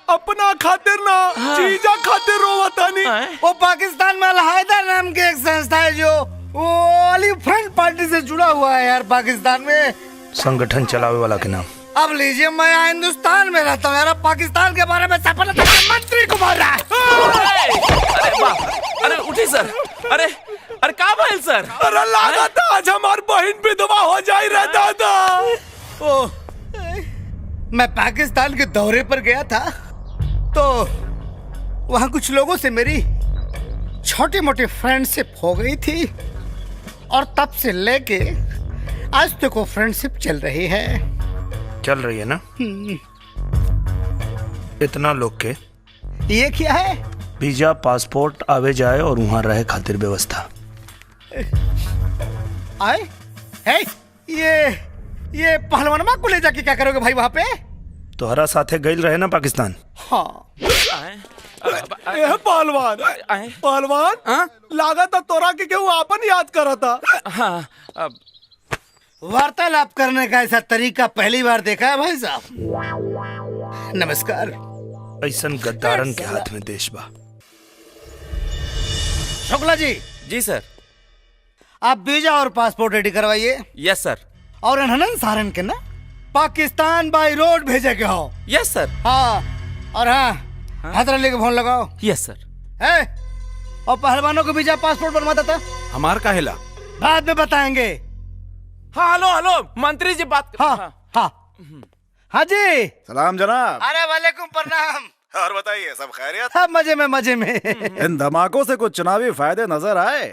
अपना खातिर ना, जीजा खातिर रोवतानी। वो पाकिस्तान में अल-कायदा नाम की एक संस्था है जो वो वाली फ्रंट पार्टी से जुड़ा हुआ है यार पाकिस्तान में। संगठन चलावे वाला के नाम। अब लीजिए, मैं यहाँ हिंदुस्तान में रहता हूँ यार, पाकिस्तान के बारे में मंत्री को बोल रहा है। अरे बाप, अरे उठी सर। अरे अरे का भइल सर? अरे लगा था आज हमार बहन विधवा हो जाई रे दादा। ओ, मैं पाकिस्तान के दौरे पर गया था तो वहाँ कुछ लोगों से मेरी छोटी मोटी फ्रेंडशिप हो गई थी और तब से लेके आज तक वो फ्रेंडशिप चल रही है। चल रही है ना? इतना लोग के ये क्या है? वीजा पासपोर्ट आवे जाए और वहाँ रहे खातिर व्यवस्था। आए है ये पहलवानमा को ले जाके क्या करोगे भाई वहाँ पे? तोहरा साथे गइल रहे ना पाकिस्तान? हाँ। पहलवान लागा था तोरा के क्यों आपन याद करा था। हाँ, वार्तालाप करने का ऐसा तरीका पहली बार देखा है भाई साहब। नमस्कार। ऐसन गद्दारन के हाथ में देश बा। शुक्ला जी। जी सर। आप वीजा और पासपोर्ट रेडी करवाइए। यस सर। और अनहनन सारन के ना पाकिस्तान बाई रोड भेजे के हो। यस सर। हाँ, और हाँ, हैदर अली को फोन लगाओ। यस सर। है और पहलवानों को वीजा पासपोर्ट बनवाता था। हमार का हिला बाद में बताएंगे। हाँ हेलो हेलो, मंत्री जी बात। हाँ हाँ हाँ जी। सलाम जनाब। अरे वालेकुम प्रणाम। और बताइए, सब खैरियत? हाँ, मजे में मजे में। इन धमाकों से कुछ चुनावी फायदे नजर आए?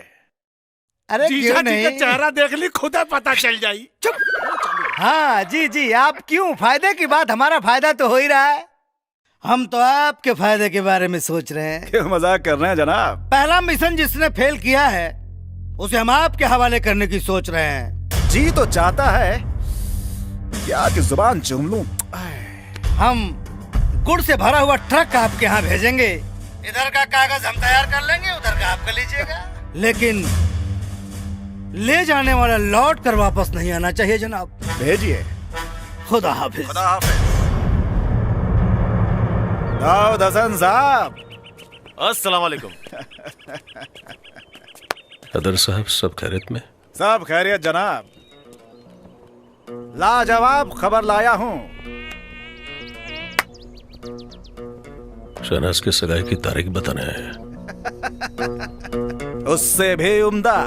अरे क्यों नहीं? चेहरा देख ली, खुद पता चल जाई। हाँ जी जी, आप क्यों? फायदे की बात, हमारा फायदा तो हो ही रहा है। हम तो आपके फायदे के बारे में सोच रहे हैं। क्यों मजाक कर रहे हैं जनाब? पहला मिशन जिसने फेल किया है उसे हम आपके हवाले करने की सोच रहे हैं। जी तो चाहता है कि आपकी जुबान चूम लूं। हम गुड़ से भरा हुआ ट्रक आपके यहाँ भेजेंगे। इधर का कागज हम तैयार कर लेंगे, उधर का आप कर लीजिएगा। लेकिन ले जाने वाला लौट कर वापस नहीं आना चाहिए जनाब। भेजिए। खुदा हाफिज। खुदा हाफिज। दाऊद हसन साहब। अस्सलाम वालेकुम। अदर साहब, सब खैरियत में? सब खैरियत जनाब। लाजवाब खबर लाया हूँ। शहनाज की सगाई की तारीख बताने आए हैं। उससे भी उम्दा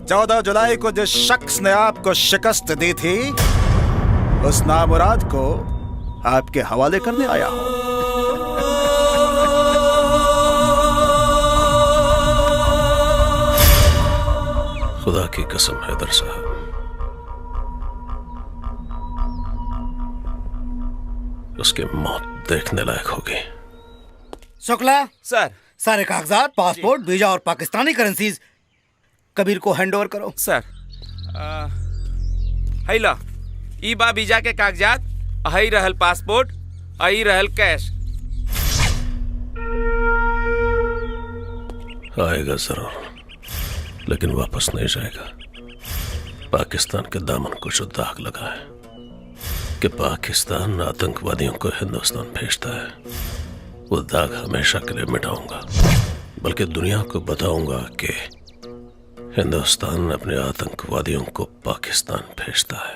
14 जुलाई को जिस शख्स ने आपको शिकस्त दी थी उस नामुराद को आपके हवाले करने आया हूं। खुदा की कसम हैदर साहब, उसकी मौत देखने लायक होगी। शुक्ला सर। सारे कागजात, पासपोर्ट, वीजा और पाकिस्तानी करेंसीज कबीर को हैंड ओवर करो। सर हैला ई बा वीजा के कागजात, हई रहल पासपोर्ट, हई रहल कैश। आएगा जरूर, लेकिन वापस नहीं जाएगा। पाकिस्तान के दामन को जो दाग लगा है कि पाकिस्तान आतंकवादियों को हिंदुस्तान भेजता है, वो दाग हमेशा के लिए मिटाऊंगा। बल्कि दुनिया को बताऊंगा कि हिंदुस्तान अपने आतंकवादियों को पाकिस्तान भेजता है।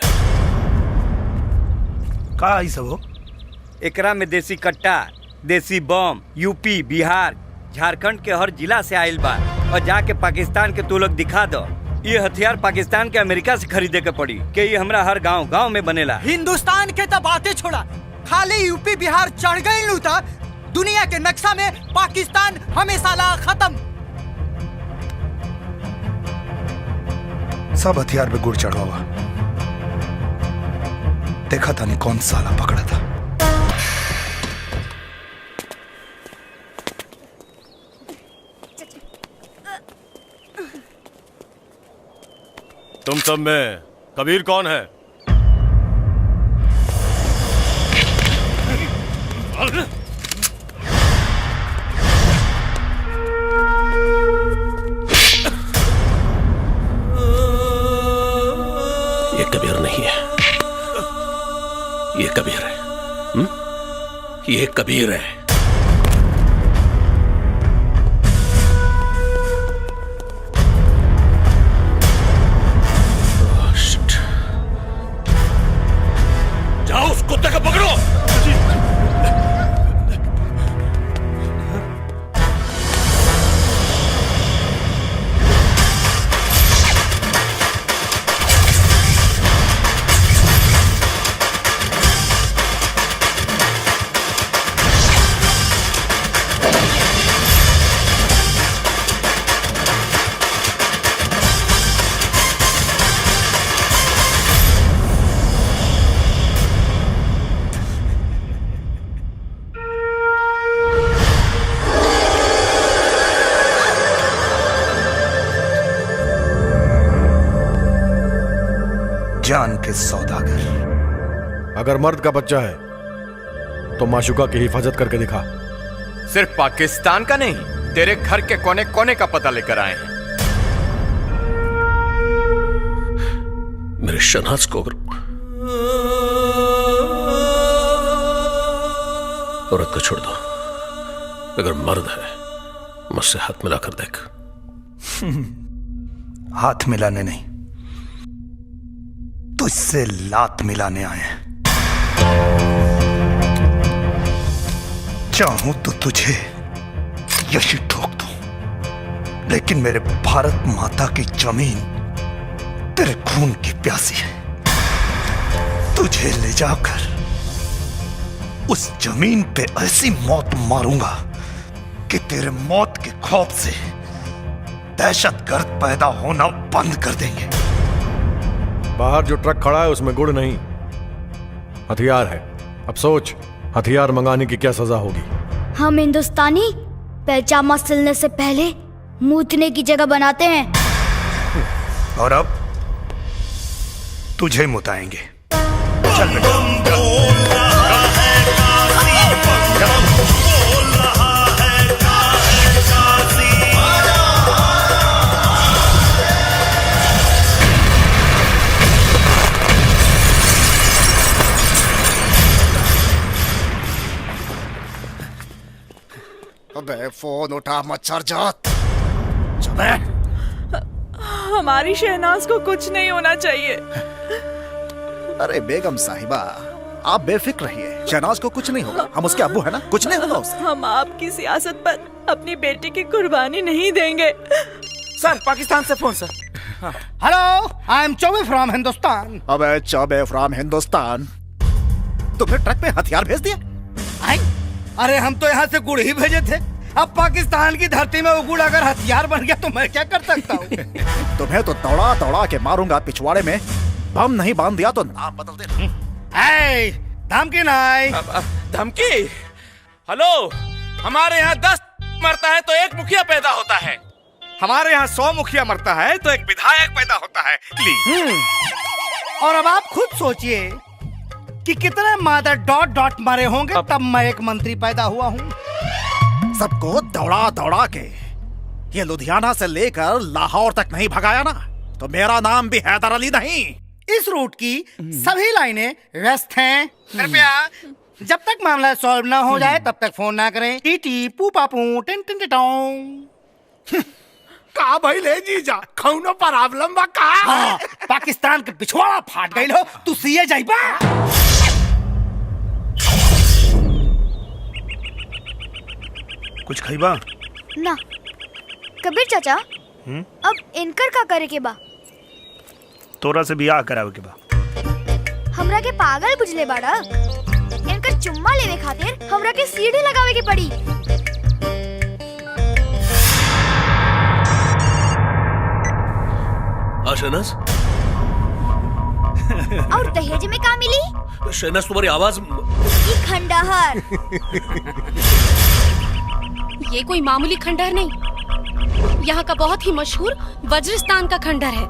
का आई सब हो? एकरा में देसी कट्टा, देसी बम यूपी, बिहार, झारखंड के हर जिला से आयल बा। और जाके पाकिस्तान के तू लोग दिखा दो। ये हथियार पाकिस्तान के अमेरिका से खरीदे के पड़ी कि ये हमरा हर गांव गांव में बनेला। हिंदुस्तान के तो बातें छोड़ा, खाली यूपी बिहार चढ़ गई लू था, दुनिया के नक्शा में पाकिस्तान हमेशा ला खत्म। सब हथियार पे गुड़ चढ़ा हुआ। देखा था नहीं कौन साला पकड़ा था। तुम सब में कबीर कौन है? ये कबीर है। जाओ उस कुत्ते को पकड़ो। जान के सौदागर। अगर मर्द का बच्चा है तो माशुका की हिफाजत करके दिखा। सिर्फ पाकिस्तान का नहीं, तेरे घर के कोने कोने का पता लेकर आए हैं। मेरे शहनाज को औरत को छोड़ दो। अगर मर्द है मुझसे हाथ मिलाकर देख। हाथ मिलाने नहीं, तुझसे लात मिलाने आए हैं। चाहूं तो तुझे यही ठोक दूं, लेकिन मेरे भारत माता की जमीन तेरे खून की प्यासी है। तुझे ले जाकर उस जमीन पे ऐसी मौत मारूंगा कि तेरे मौत के खौफ से दहशतगर्द पैदा होना बंद कर देंगे। बाहर जो ट्रक खड़ा है उसमें गुड़ नहीं, हथियार है। अब सोच, हथियार मंगाने की क्या सजा होगी। हम हिंदुस्तानी पैजामा सिलने से पहले मूतने की जगह बनाते हैं। और अब तुझे मुताएंगे। चल बेटा। अबे फोन उठा मच्छर जात। हमारी शहनाज को कुछ नहीं होना चाहिए। अरे बेगम साहिबा, आप बेफिक्र रहिए, शहनाज को कुछ नहीं होगा। हम उसके अब्बू है ना, कुछ नहीं होगा उसे। हम आपकी सियासत पर अपनी बेटी की कुर्बानी नहीं देंगे। सर, पाकिस्तान से phone sir. Hello, I am Choubey from Hindustan. अबे चौबे फ्रॉम हिंदुस्तान, तुमने ट्रक पे हथियार भेज दिया? अरे हम तो यहाँ से गुड़ ही भेजे थे। अब पाकिस्तान की धरती में वो गुड़ अगर हथियार बन गया तो मैं क्या कर सकता हूँ। तुम्हें तो दौड़ा दौड़ा के मारूंगा। पिछवाड़े में बम नहीं बांध दिया तो नाम बदल देना। धमकी नहीं। धमकी? हेलो, हमारे यहाँ 10 मरता है तो एक मुखिया पैदा होता है। हमारे यहाँ 100 मुखिया मरता है तो एक विधायक पैदा होता है। और अब आप खुद सोचिए कि कितने मादर डॉट डॉट मरे होंगे तब मैं एक मंत्री पैदा हुआ हूँ। सबको दौड़ा दौड़ा के ये लुधियाना से लेकर लाहौर तक नहीं भगाया ना, तो मेरा नाम भी हैदर अली नहीं। इस रूट की सभी लाइनें व्यस्त हैं। कृपया जब तक मामला सॉल्व ना हो जाए तब तक फोन ना करें। टीटी पूपा पू टिन टिन टों। का भाई ले जीजा, कौनो प्रॉब्लम बा का? हाँ, पाकिस्तान के पिछवाड़ा फाट गई हो, तू सीए जाइबा। कुछ खइबा? ना कबीर चाचा, अब इनकर का करे के बा? तोरा से बियाह करावे के बा। हमरा के पागल बुझले बाड़ा। इनकर चुम्मा लेवे खातिर हमरा के सीढ़ी लगावे के पड़ी। शहनाज, और दहेज में का मिली? शहनाज तुम्हारी आवाज ये खंडहर। ये कोई मामूली खंडहर नहीं, यहाँ का बहुत ही मशहूर वज्रस्तान का खंडहर है।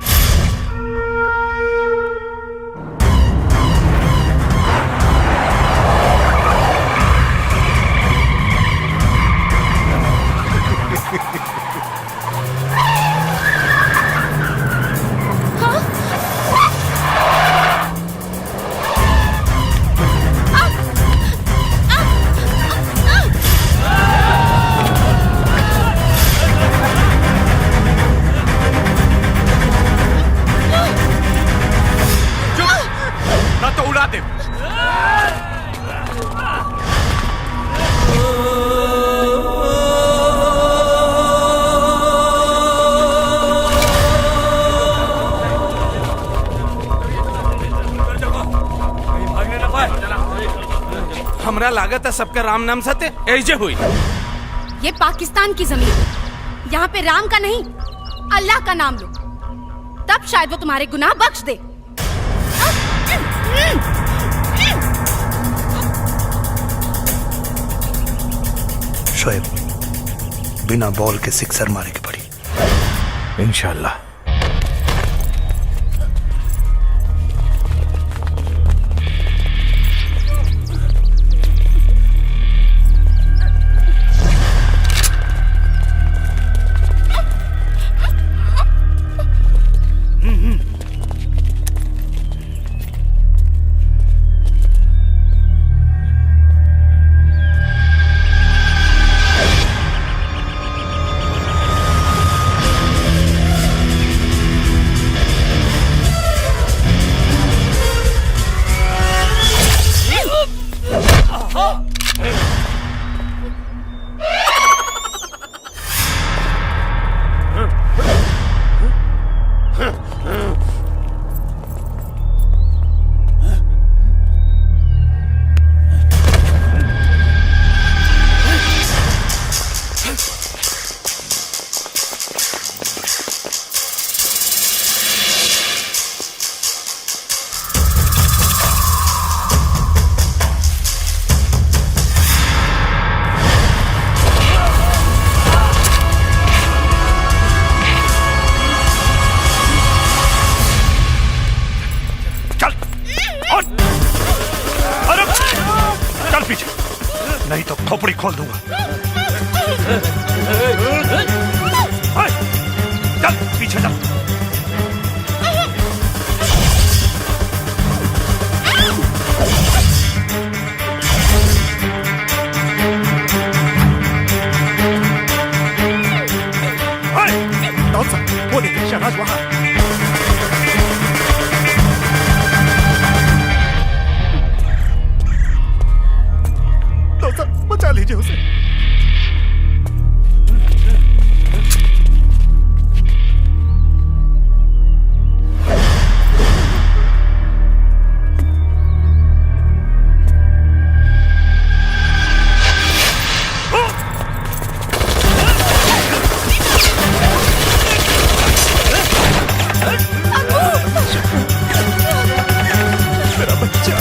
हमरा लागत है सबका राम नाम सत्य ऐसे हुई। ये पाकिस्तान की जमीन है, यहाँ पे राम का नहीं अल्लाह का नाम लो, तब शायद वो तुम्हारे गुनाह बख्श दे। शोएब, बिना बॉल के सिक्सर मारे की पड़ी। इंशाल्लाह। नहीं तो खोपड़ी खोल दूंगा। चल पीछे चल। वो देखिए शहनाज वहां। बचा लीजिए उसे। मेरा बच्चा।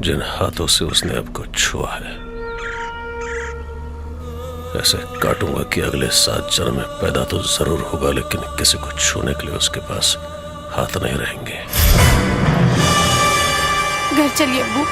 जिन हाथों से उसने आपको छुआ है, ऐसे काटूंगा कि अगले 7 जन्म में पैदा तो जरूर होगा, लेकिन किसी को छूने के लिए उसके पास हाथ नहीं रहेंगे। घर चलिए अब्बू।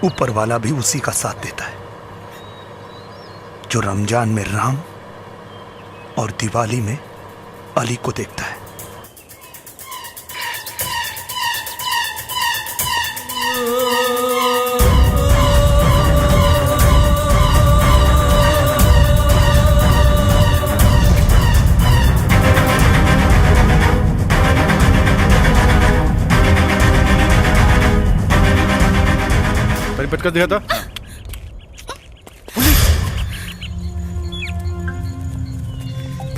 ऊपर वाला भी उसी का साथ देता है जो रमजान में राम और दिवाली में अली को देखता है। परिपट कर दिया था।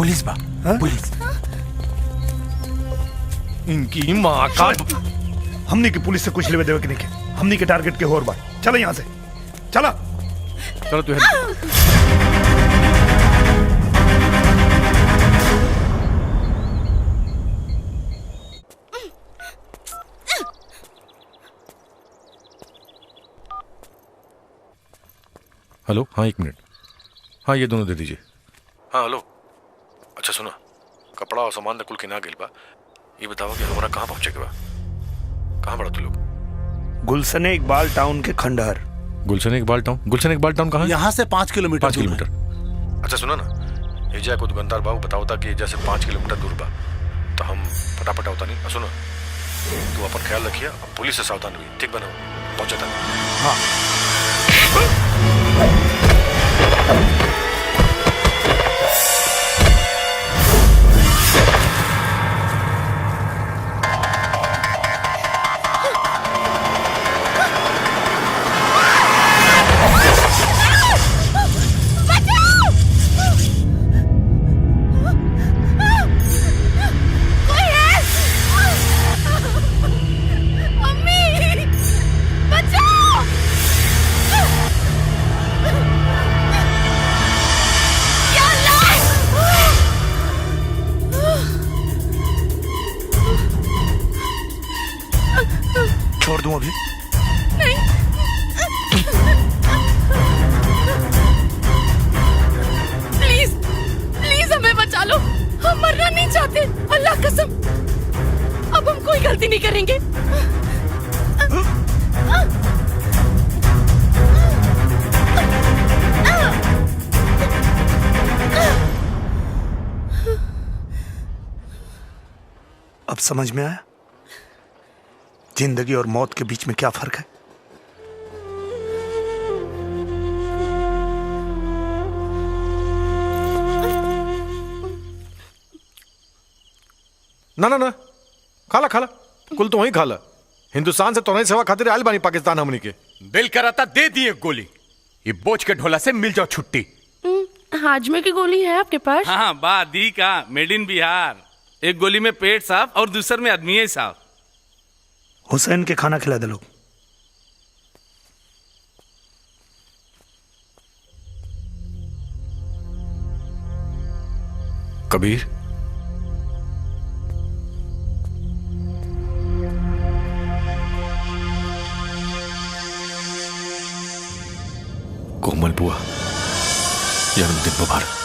पुलिस बा, पुलिस। इनकी माँ का हमनी की पुलिस से कुछ लेवे देवे के नहीं के, हमनी के टारगेट के होर बा। चलो यहाँ से, चला। चलो तू हेलो, हाँ 1 मिनट। हाँ ये दोनों दे दीजिए। हाँ हेलो, अच्छा सुना, कपड़ा और सामान कुल के ना गिल बा। ये बताओ कि हमारा कहाँ पहुँचे के बा? कहाँ पड़ा तू लोग? गुलशन इकबाल टाउन के खंडहर। गुलशन इकबाल टाउन? गुलशन इकबाल टाउन कहाँ है? यहाँ से 5 किलोमीटर। 5 किलोमीटर। अच्छा सुना ना, एजा को दुकानदार बाबू बताओ था कि एजा से 5 किलोमीटर दूर बा, तो हम फटाफट होता नहीं। सुनो, तू अपन ख्याल रखिए, पुलिस से सावधान हुई, ठीक बना? पहुंचा था। हाँ। छोड़ दूं अभी? नहीं। प्लीज प्लीज हमें बचा लो, हम मरना नहीं चाहते, अल्लाह कसम। अब हम कोई गलती नहीं करेंगे। अब समझ में आया जिंदगी और मौत के बीच में क्या फर्क है? ना ना ना, खाला खाला, कुल तो वही खाला। हिंदुस्तान से तो नहीं सेवा खातिर आयल बानी पाकिस्तान हमनी के। दिल कराता दे दिए गोली, ये बोझ के ढोला से मिल जाओ छुट्टी। हाजमे की गोली है आपके पास? हाँ बा दी का, मेड इन बिहार। एक गोली में पेट साफ और दूसर में आदमी साफ। हुसैन के खाना खिला दे लोग। कबीर, कोमल बुआ, जन्मदिन मुबारक।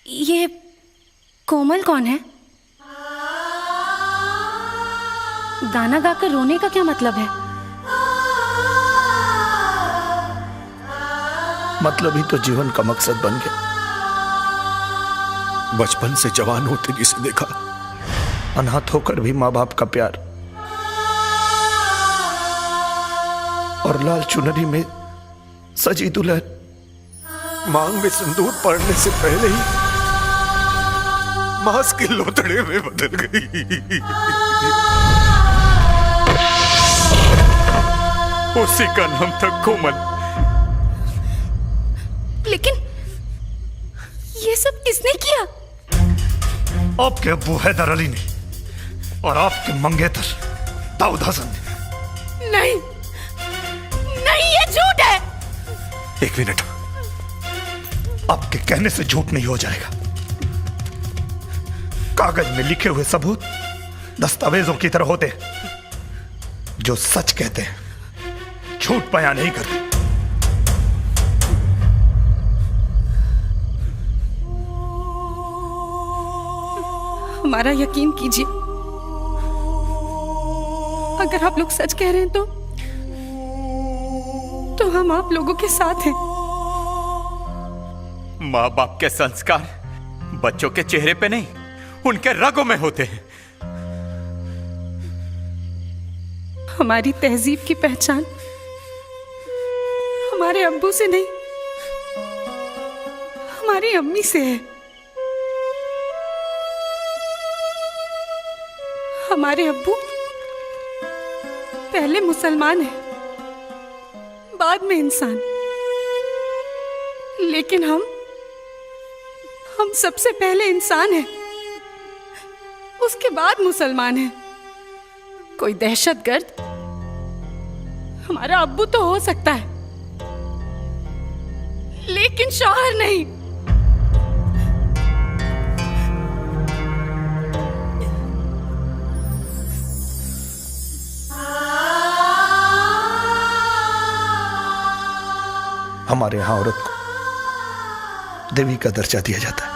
ये कोमल कौन है? गाना गाकर रोने का क्या मतलब है? मतलब ही तो जीवन का मकसद बन गया। बचपन से जवान होते जिसे देखा, अनाथ होकर भी माँ बाप का प्यार और लाल चुनरी में सजी दुल्हन मांग में सिंदूर पड़ने से पहले ही मांस के लोथड़े में बदल गई। उसी का नाम था कोमल। लेकिन ये सब किसने किया? आपके अब्बू हैदर अली ने और आपके मंगेतर दाऊद हसन ने। नहीं नहीं, ये झूठ है। 1 मिनट, आपके कहने से झूठ नहीं हो जाएगा। कागज में लिखे हुए सबूत दस्तावेजों की तरह होते हैं जो सच कहते हैं, झूठ बयान नहीं करते। हमारा यकीन कीजिए, अगर आप लोग सच कह रहे हैं तो तो हम आप लोगों के साथ हैं। माँ बाप के संस्कार बच्चों के चेहरे पे नहीं, उनके रगों में होते हैं। हमारी तहजीब की पहचान हमारे अब्बू से नहीं, हमारी अम्मी से है। हमारे अब्बू पहले मुसलमान है, बाद में इंसान, लेकिन हम सबसे पहले इंसान हैं, उसके बाद मुसलमान हैं। कोई दहशतगर्द हमारा अब्बू तो हो सकता है, लेकिन शौहर नहीं। हमारे यहां औरत को देवी का दर्जा दिया जाता है।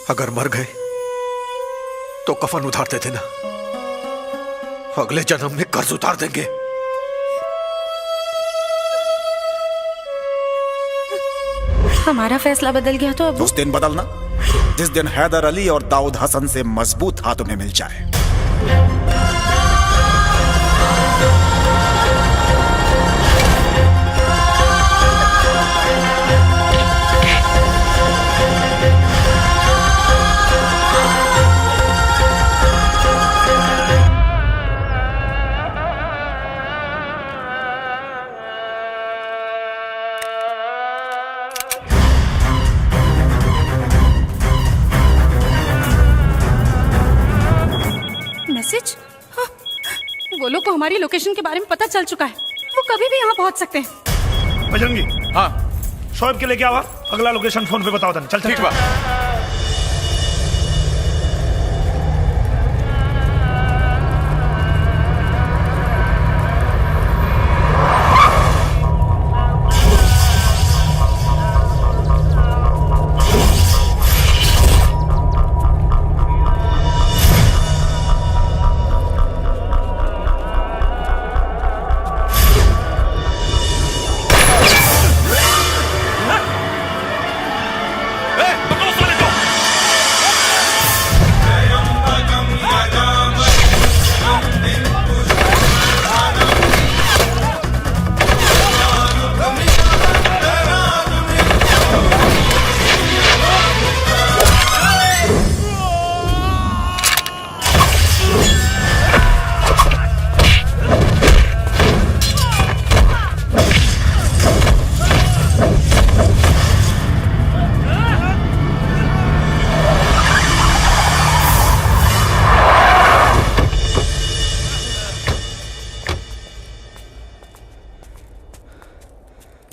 अगर मर गए तो कफन उतार देते ना, अगले जन्म में कर्ज उतार देंगे। हमारा फैसला बदल गया तो अब उस दिन बदलना जिस दिन हैदर अली और दाऊद हसन से मजबूत हाथ तुम्हें मिल जाए। मैसेज? हाँ, वो लोग को हमारी लोकेशन के बारे में पता चल चुका है, वो कभी भी यहाँ पहुँच सकते हैं। बजरंगी, हाँ शोएब के लेके आवा, अगला लोकेशन फोन पे बताओ। चल ठीक बा।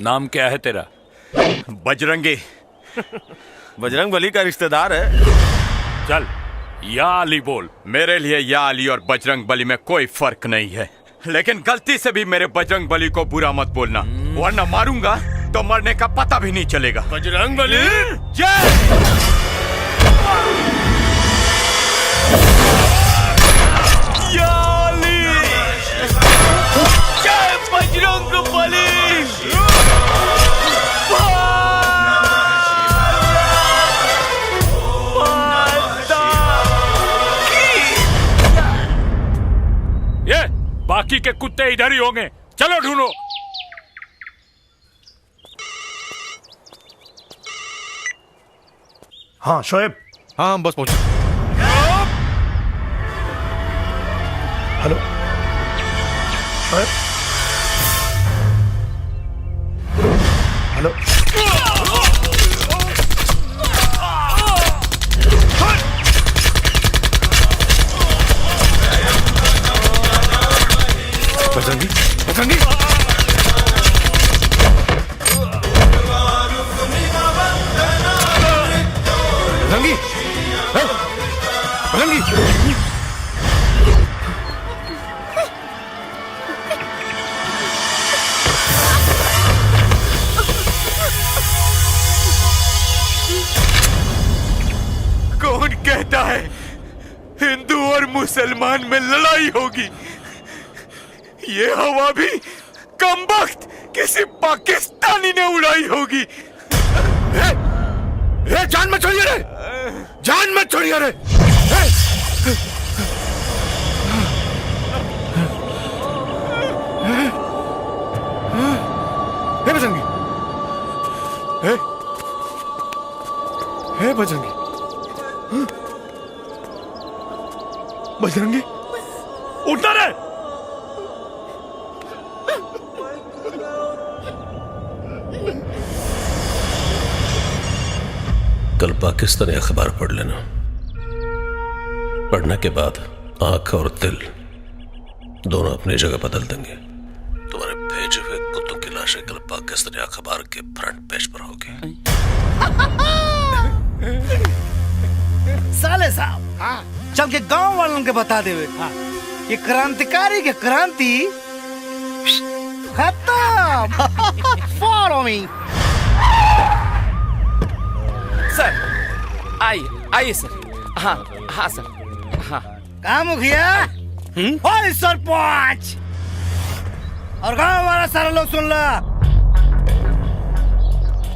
नाम क्या है तेरा? बजरंगी। बजरंग बली का रिश्तेदार है। चल या अली बोल। मेरे लिए या अली और बजरंग बली में कोई फर्क नहीं है, लेकिन गलती से भी मेरे बजरंग बली को बुरा मत बोलना, वरना मारूंगा तो मरने का पता भी नहीं चलेगा। बजरंग बली जय। या अली, जय बजरंग बली। ये बाकी के कुत्ते इधर ही होंगे, चलो ढूंढो। हाँ शोएब। हाँ हम बस पहुंचे। हेलो शोएब। हेलो बजरंगी, बजरंगी। बजरंगी, बजरंगी। कौन कहता कहता है हिंदू और मुसलमान में लड़ाई होगी, ये हवा भी कमबख्त किसी पाकिस्तानी ने उड़ाई होगी। जान मत छोड़िए रे, जान मत छोड़िए रे। हे बजरंगी, हे बजरंगी, बजरंगी उठना रे। कल पाकिस्तानी अखबार पढ़ लेना, पढ़ने के बाद आंख और दिल दोनों अपनी जगह बदल देंगे। तुम्हारे भेजे हुए कुत्तों की लाशें कल पाकिस्तानी अखबार के फ्रंट पेज पर होगी। साले साहब चल के गांव वालों के बता देवे ये क्रांतिकारी के क्रांति खत्म। फॉलो मी सर। आइए सर। हाँ हाँ सर। हाँ कहा मुखिया और सरपंच और गांव वाला सारा लोग सुन ला,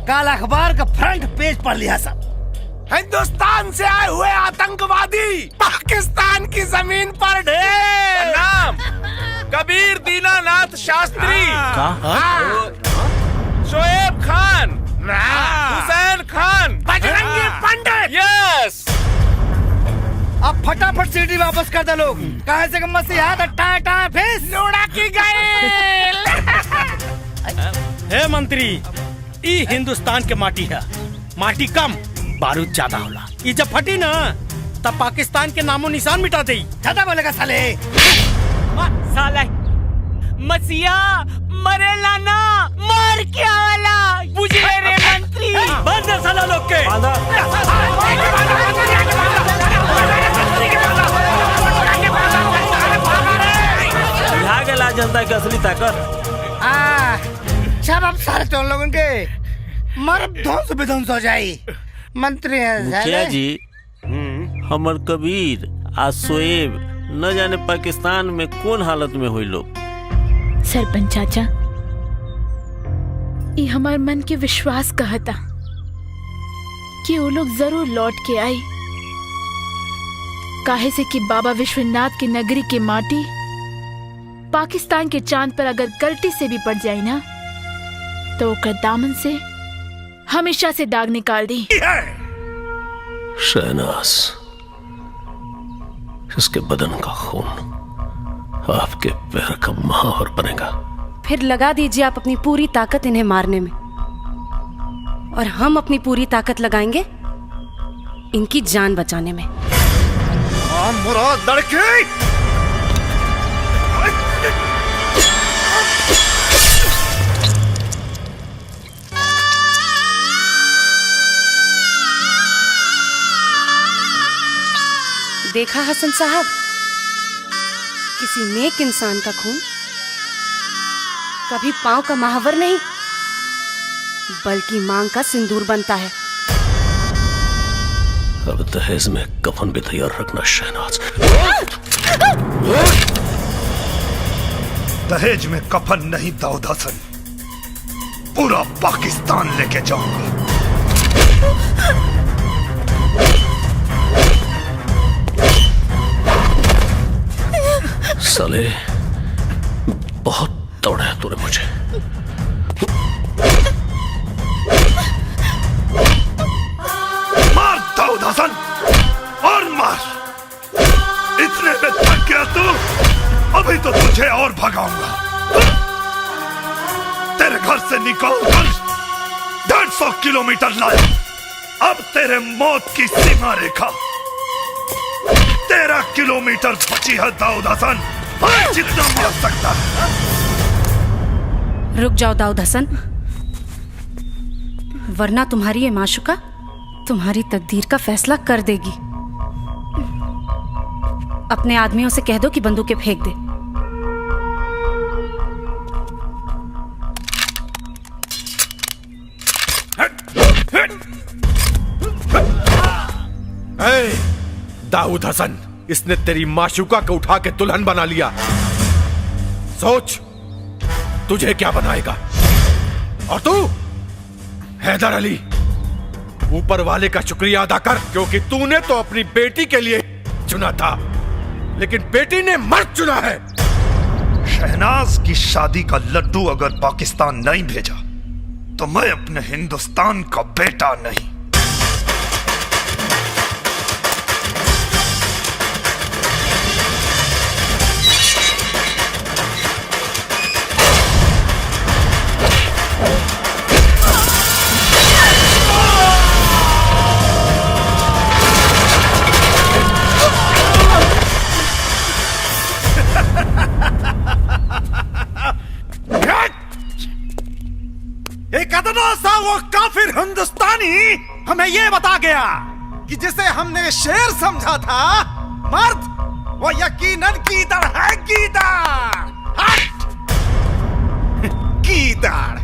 कल अखबार का फ्रंट पेज पढ़ लिया सब। हिंदुस्तान से आए हुए आतंकवादी पाकिस्तान की जमीन पर ढेर। नाम कबीर दीनानाथ शास्त्री, शोएब खान, हुसैन खान, बजरंगी पंडित। यस। अब फटाफट सीढ़ी वापस कर दे लोग, कहाँ से मसीहा टाँ टाँ फेस लोड़ा की गए। हे मंत्री, ई हिंदुस्तान के माटी है, माटी कम बारूद ज्यादा होला। ये जब फटी ना तब पाकिस्तान के नामो निशान मिटा दे। ज्यादा बोलेगा साले। साला मसीहा मरे लाना मार के आवाला बुझे रे मंत्री। बंद है साला लोग के। जनता की असली ताकत। अब सारे तो लोगों के मर्द ध्वंस विध्वंस हो जाये। मंत्री मुखिया जी, हमर कबीर आ शोएब न जाने पाकिस्तान में कौन हालत में हुई लोग। सरपंच चाचा, ये हमार मन के विश्वास कहता कि वो लोग जरूर लौट के आई, काहे से कि बाबा विश्वनाथ की नगरी की माटी पाकिस्तान के चांद पर अगर गलती से भी पड़ जाए ना तो ओकर दामन से हमेशा से दाग निकाल दी। शहनाज, इसके बदन का खून आपके पैर का महावर बनेगा। फिर लगा दीजिए आप अपनी पूरी ताकत इन्हें मारने में, और हम अपनी पूरी ताकत लगाएंगे इनकी जान बचाने में। मुराद लड़की, देखा हसन साहब, किसी नेक इंसान का खून कभी पांव का महावर नहीं बल्कि मांग का सिंदूर बनता है। अब दहेज में कफन भी तैयार रखना शहनाज। दहेज में कफन नहीं दाऊद हसन, पूरा पाकिस्तान लेके जाऊंगा। साले बहुत दौड़ा है तूने मुझे। मार दाऊद हसन और मार। इतने में थक गया तू, अभी तो तुझे और भगाऊंगा। तेरे घर से निकलकर 150 किलोमीटर लाया, अब तेरे मौत की सीमा रेखा 13 किलोमीटर बची है दाऊद हसन। जितना मार सकता है। रुक जाओ दाऊद हसन, वरना तुम्हारी ये माशुका तुम्हारी तकदीर का फैसला कर देगी। अपने आदमियों से कह दो कि बंदूकें फेंक दे। दाऊद हसन, इसने तेरी माशूका को उठा के दुल्हन बना लिया। सोच तुझे क्या बनाएगा। और तू हैदर अली, ऊपर वाले का शुक्रिया अदा कर, क्योंकि तूने तो अपनी बेटी के लिए चुना था, लेकिन बेटी ने मर्द चुना है। शहनाज की शादी का लड्डू अगर पाकिस्तान नहीं भेजा तो मैं अपने हिंदुस्तान का बेटा नहीं। एक अदना सा वो काफिर हिंदुस्तानी हमें ये बता गया कि जिसे हमने शेर समझा था मर्द, वो यकीनन गीदड़ है। गीदड़, गीदड़।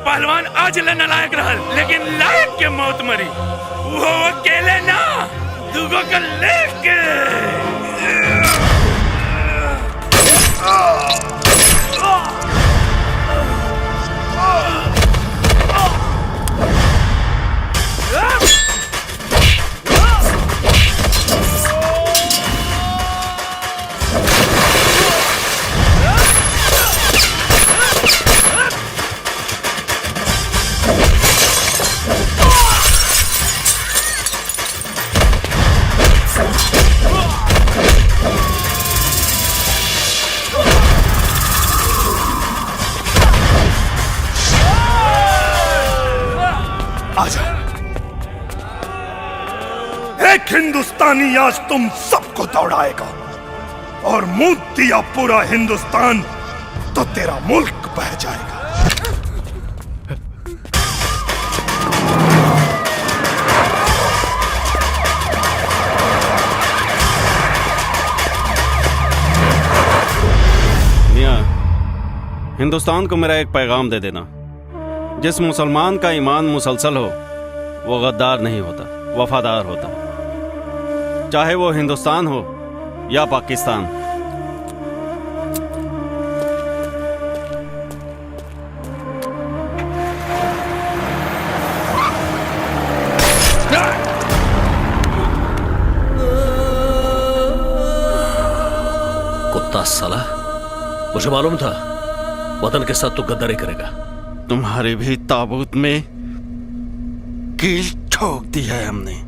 पहलवान आज ले नालायक रहल, लेकिन लायक के मौत मरी। वो अकेले ना, दुगो के लेके। एक हिंदुस्तानी आज तुम सबको दौड़ाएगा, और मुंह दिया पूरा हिंदुस्तान तो तेरा मुल्क बह जाएगा। मियां, हिंदुस्तान को मेरा एक पैगाम दे देना। जिस मुसलमान का ईमान मुसलसल हो वो गद्दार नहीं होता, वफादार होता, चाहे वो हिंदुस्तान हो या पाकिस्तान। कुत्ता साला, मुझे मालूम था वतन के साथ तू गद्दारी करेगा। तुम्हारे भी ताबूत में कील ठोक दी है हमने।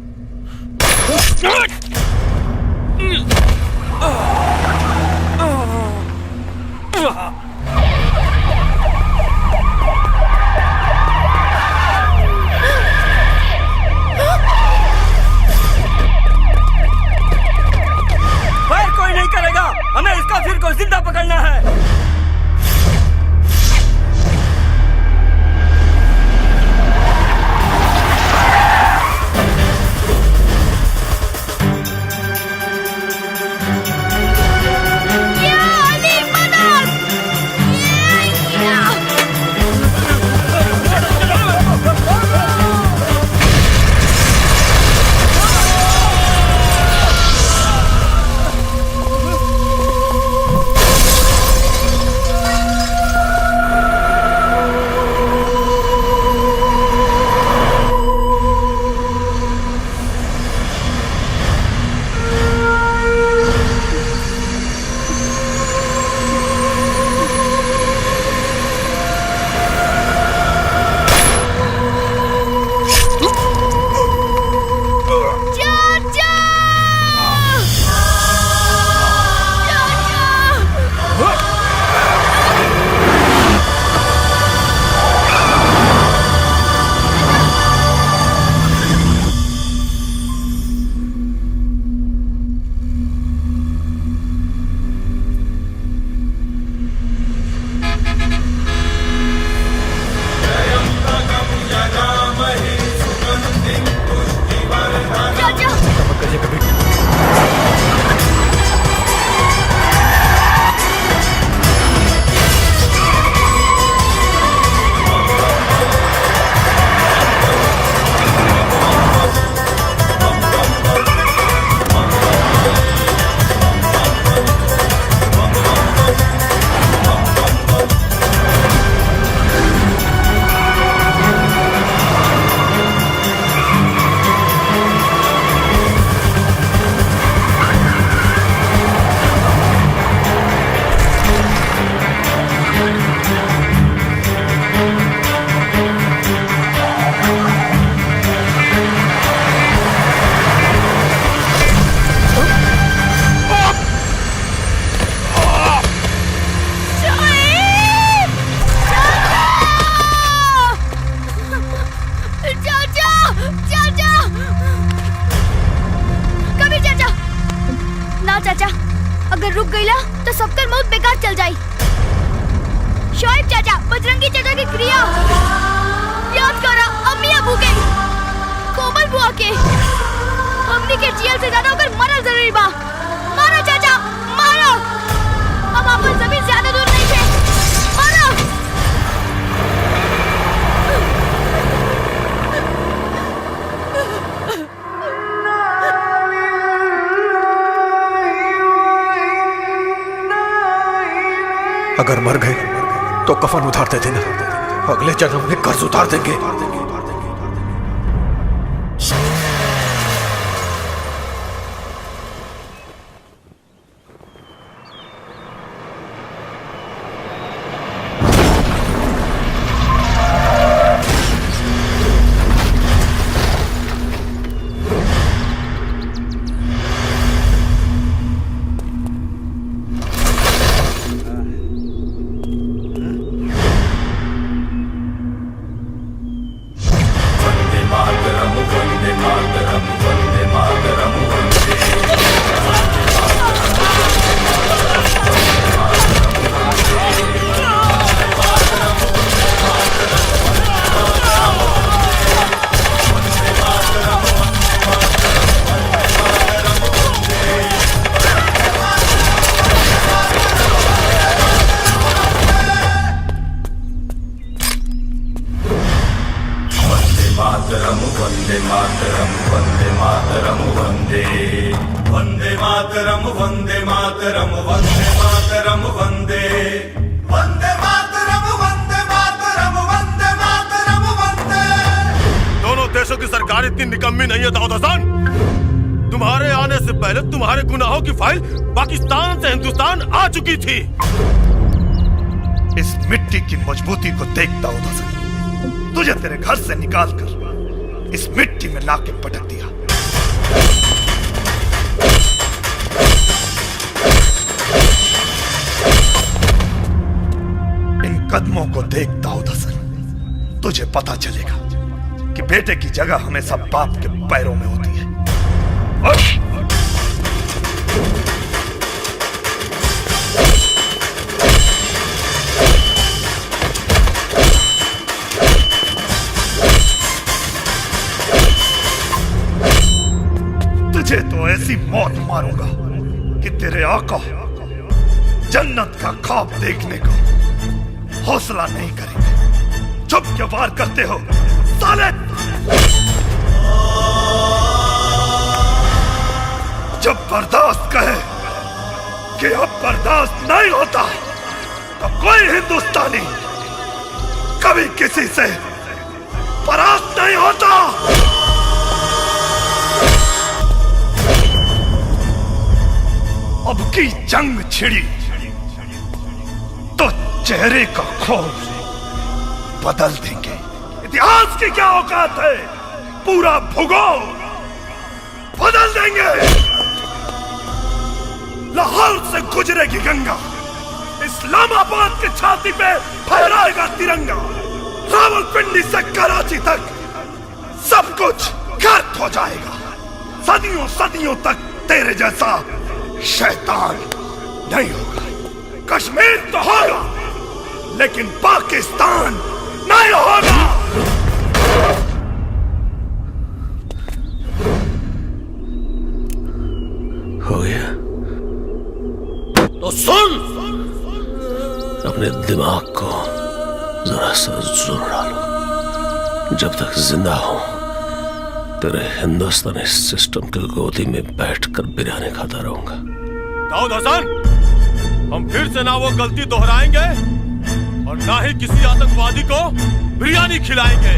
ना चाचा, अगर रुक गईला तो सबकर मौत बेकार चल जाई। शोएब चाचा, बजरंगी चाचा की क्रिया याद करा, अम्मी अबू के, कोमल बुआ के, हमनी के जेल से ज्यादा होकर मरल जरूरी बा। मारो चाचा, मारो। अब अपन जमीन ज्यादा दूर नहीं थे, मारो। अगर मर गए तो कफन उतार दे देना, अगले जन्म में कर्ज उतार देंगे। दोनों देशों की सरकार इतनी निकम्मी नहीं है दाऊद हसन। तुम्हारे आने से पहले तुम्हारे गुनाहों की फाइल पाकिस्तान से हिंदुस्तान आ चुकी थी। इस मिट्टी की मजबूती को देख दाऊद हसन, तुझे तेरे घर से निकालकर इस मिट्टी में लाके पटक दिया। इन कदमों को देख दाऊद हसन, तुझे पता चलेगा कि बेटे की जगह हमेशा बाप के पैरों में होती है। तुझे तो ऐसी मौत मारूंगा कि तेरे आका जन्नत का ख्वाब देखने को हौसला नहीं करेंगे। चुप क्यों वार करते हो साले? जब बर्दाश्त कहे कि अब बर्दाश्त नहीं होता तो कोई हिंदुस्तानी कभी किसी से परास्त नहीं होता। अब की जंग छिड़ी तो चेहरे का खौफ बदल देंगे। इतिहास की क्या औकात है, पूरा भूगोल बदल देंगे। लाहौर से गुजरेगी गंगा, इस्लामाबाद की छाती पे फहराएगा तिरंगा। रावलपिंडी से कराची तक सब कुछ गर्क हो जाएगा। सदियों सदियों तक तेरे जैसा शैतान नहीं होगा। कश्मीर तो होगा लेकिन पाकिस्तान नहीं होगा। हो गया तो सुन, अपने दिमाग को जरा सा जोर डालो। जब तक जिंदा हूं तेरे हिंदुस्तानी सिस्टम की गोदी में बैठकर बिरयानी खाता रहूंगा। दाऊद हसन, हम फिर से ना वो गलती दोहराएंगे और ना ही किसी आतंकवादी को बिरयानी खिलाएंगे।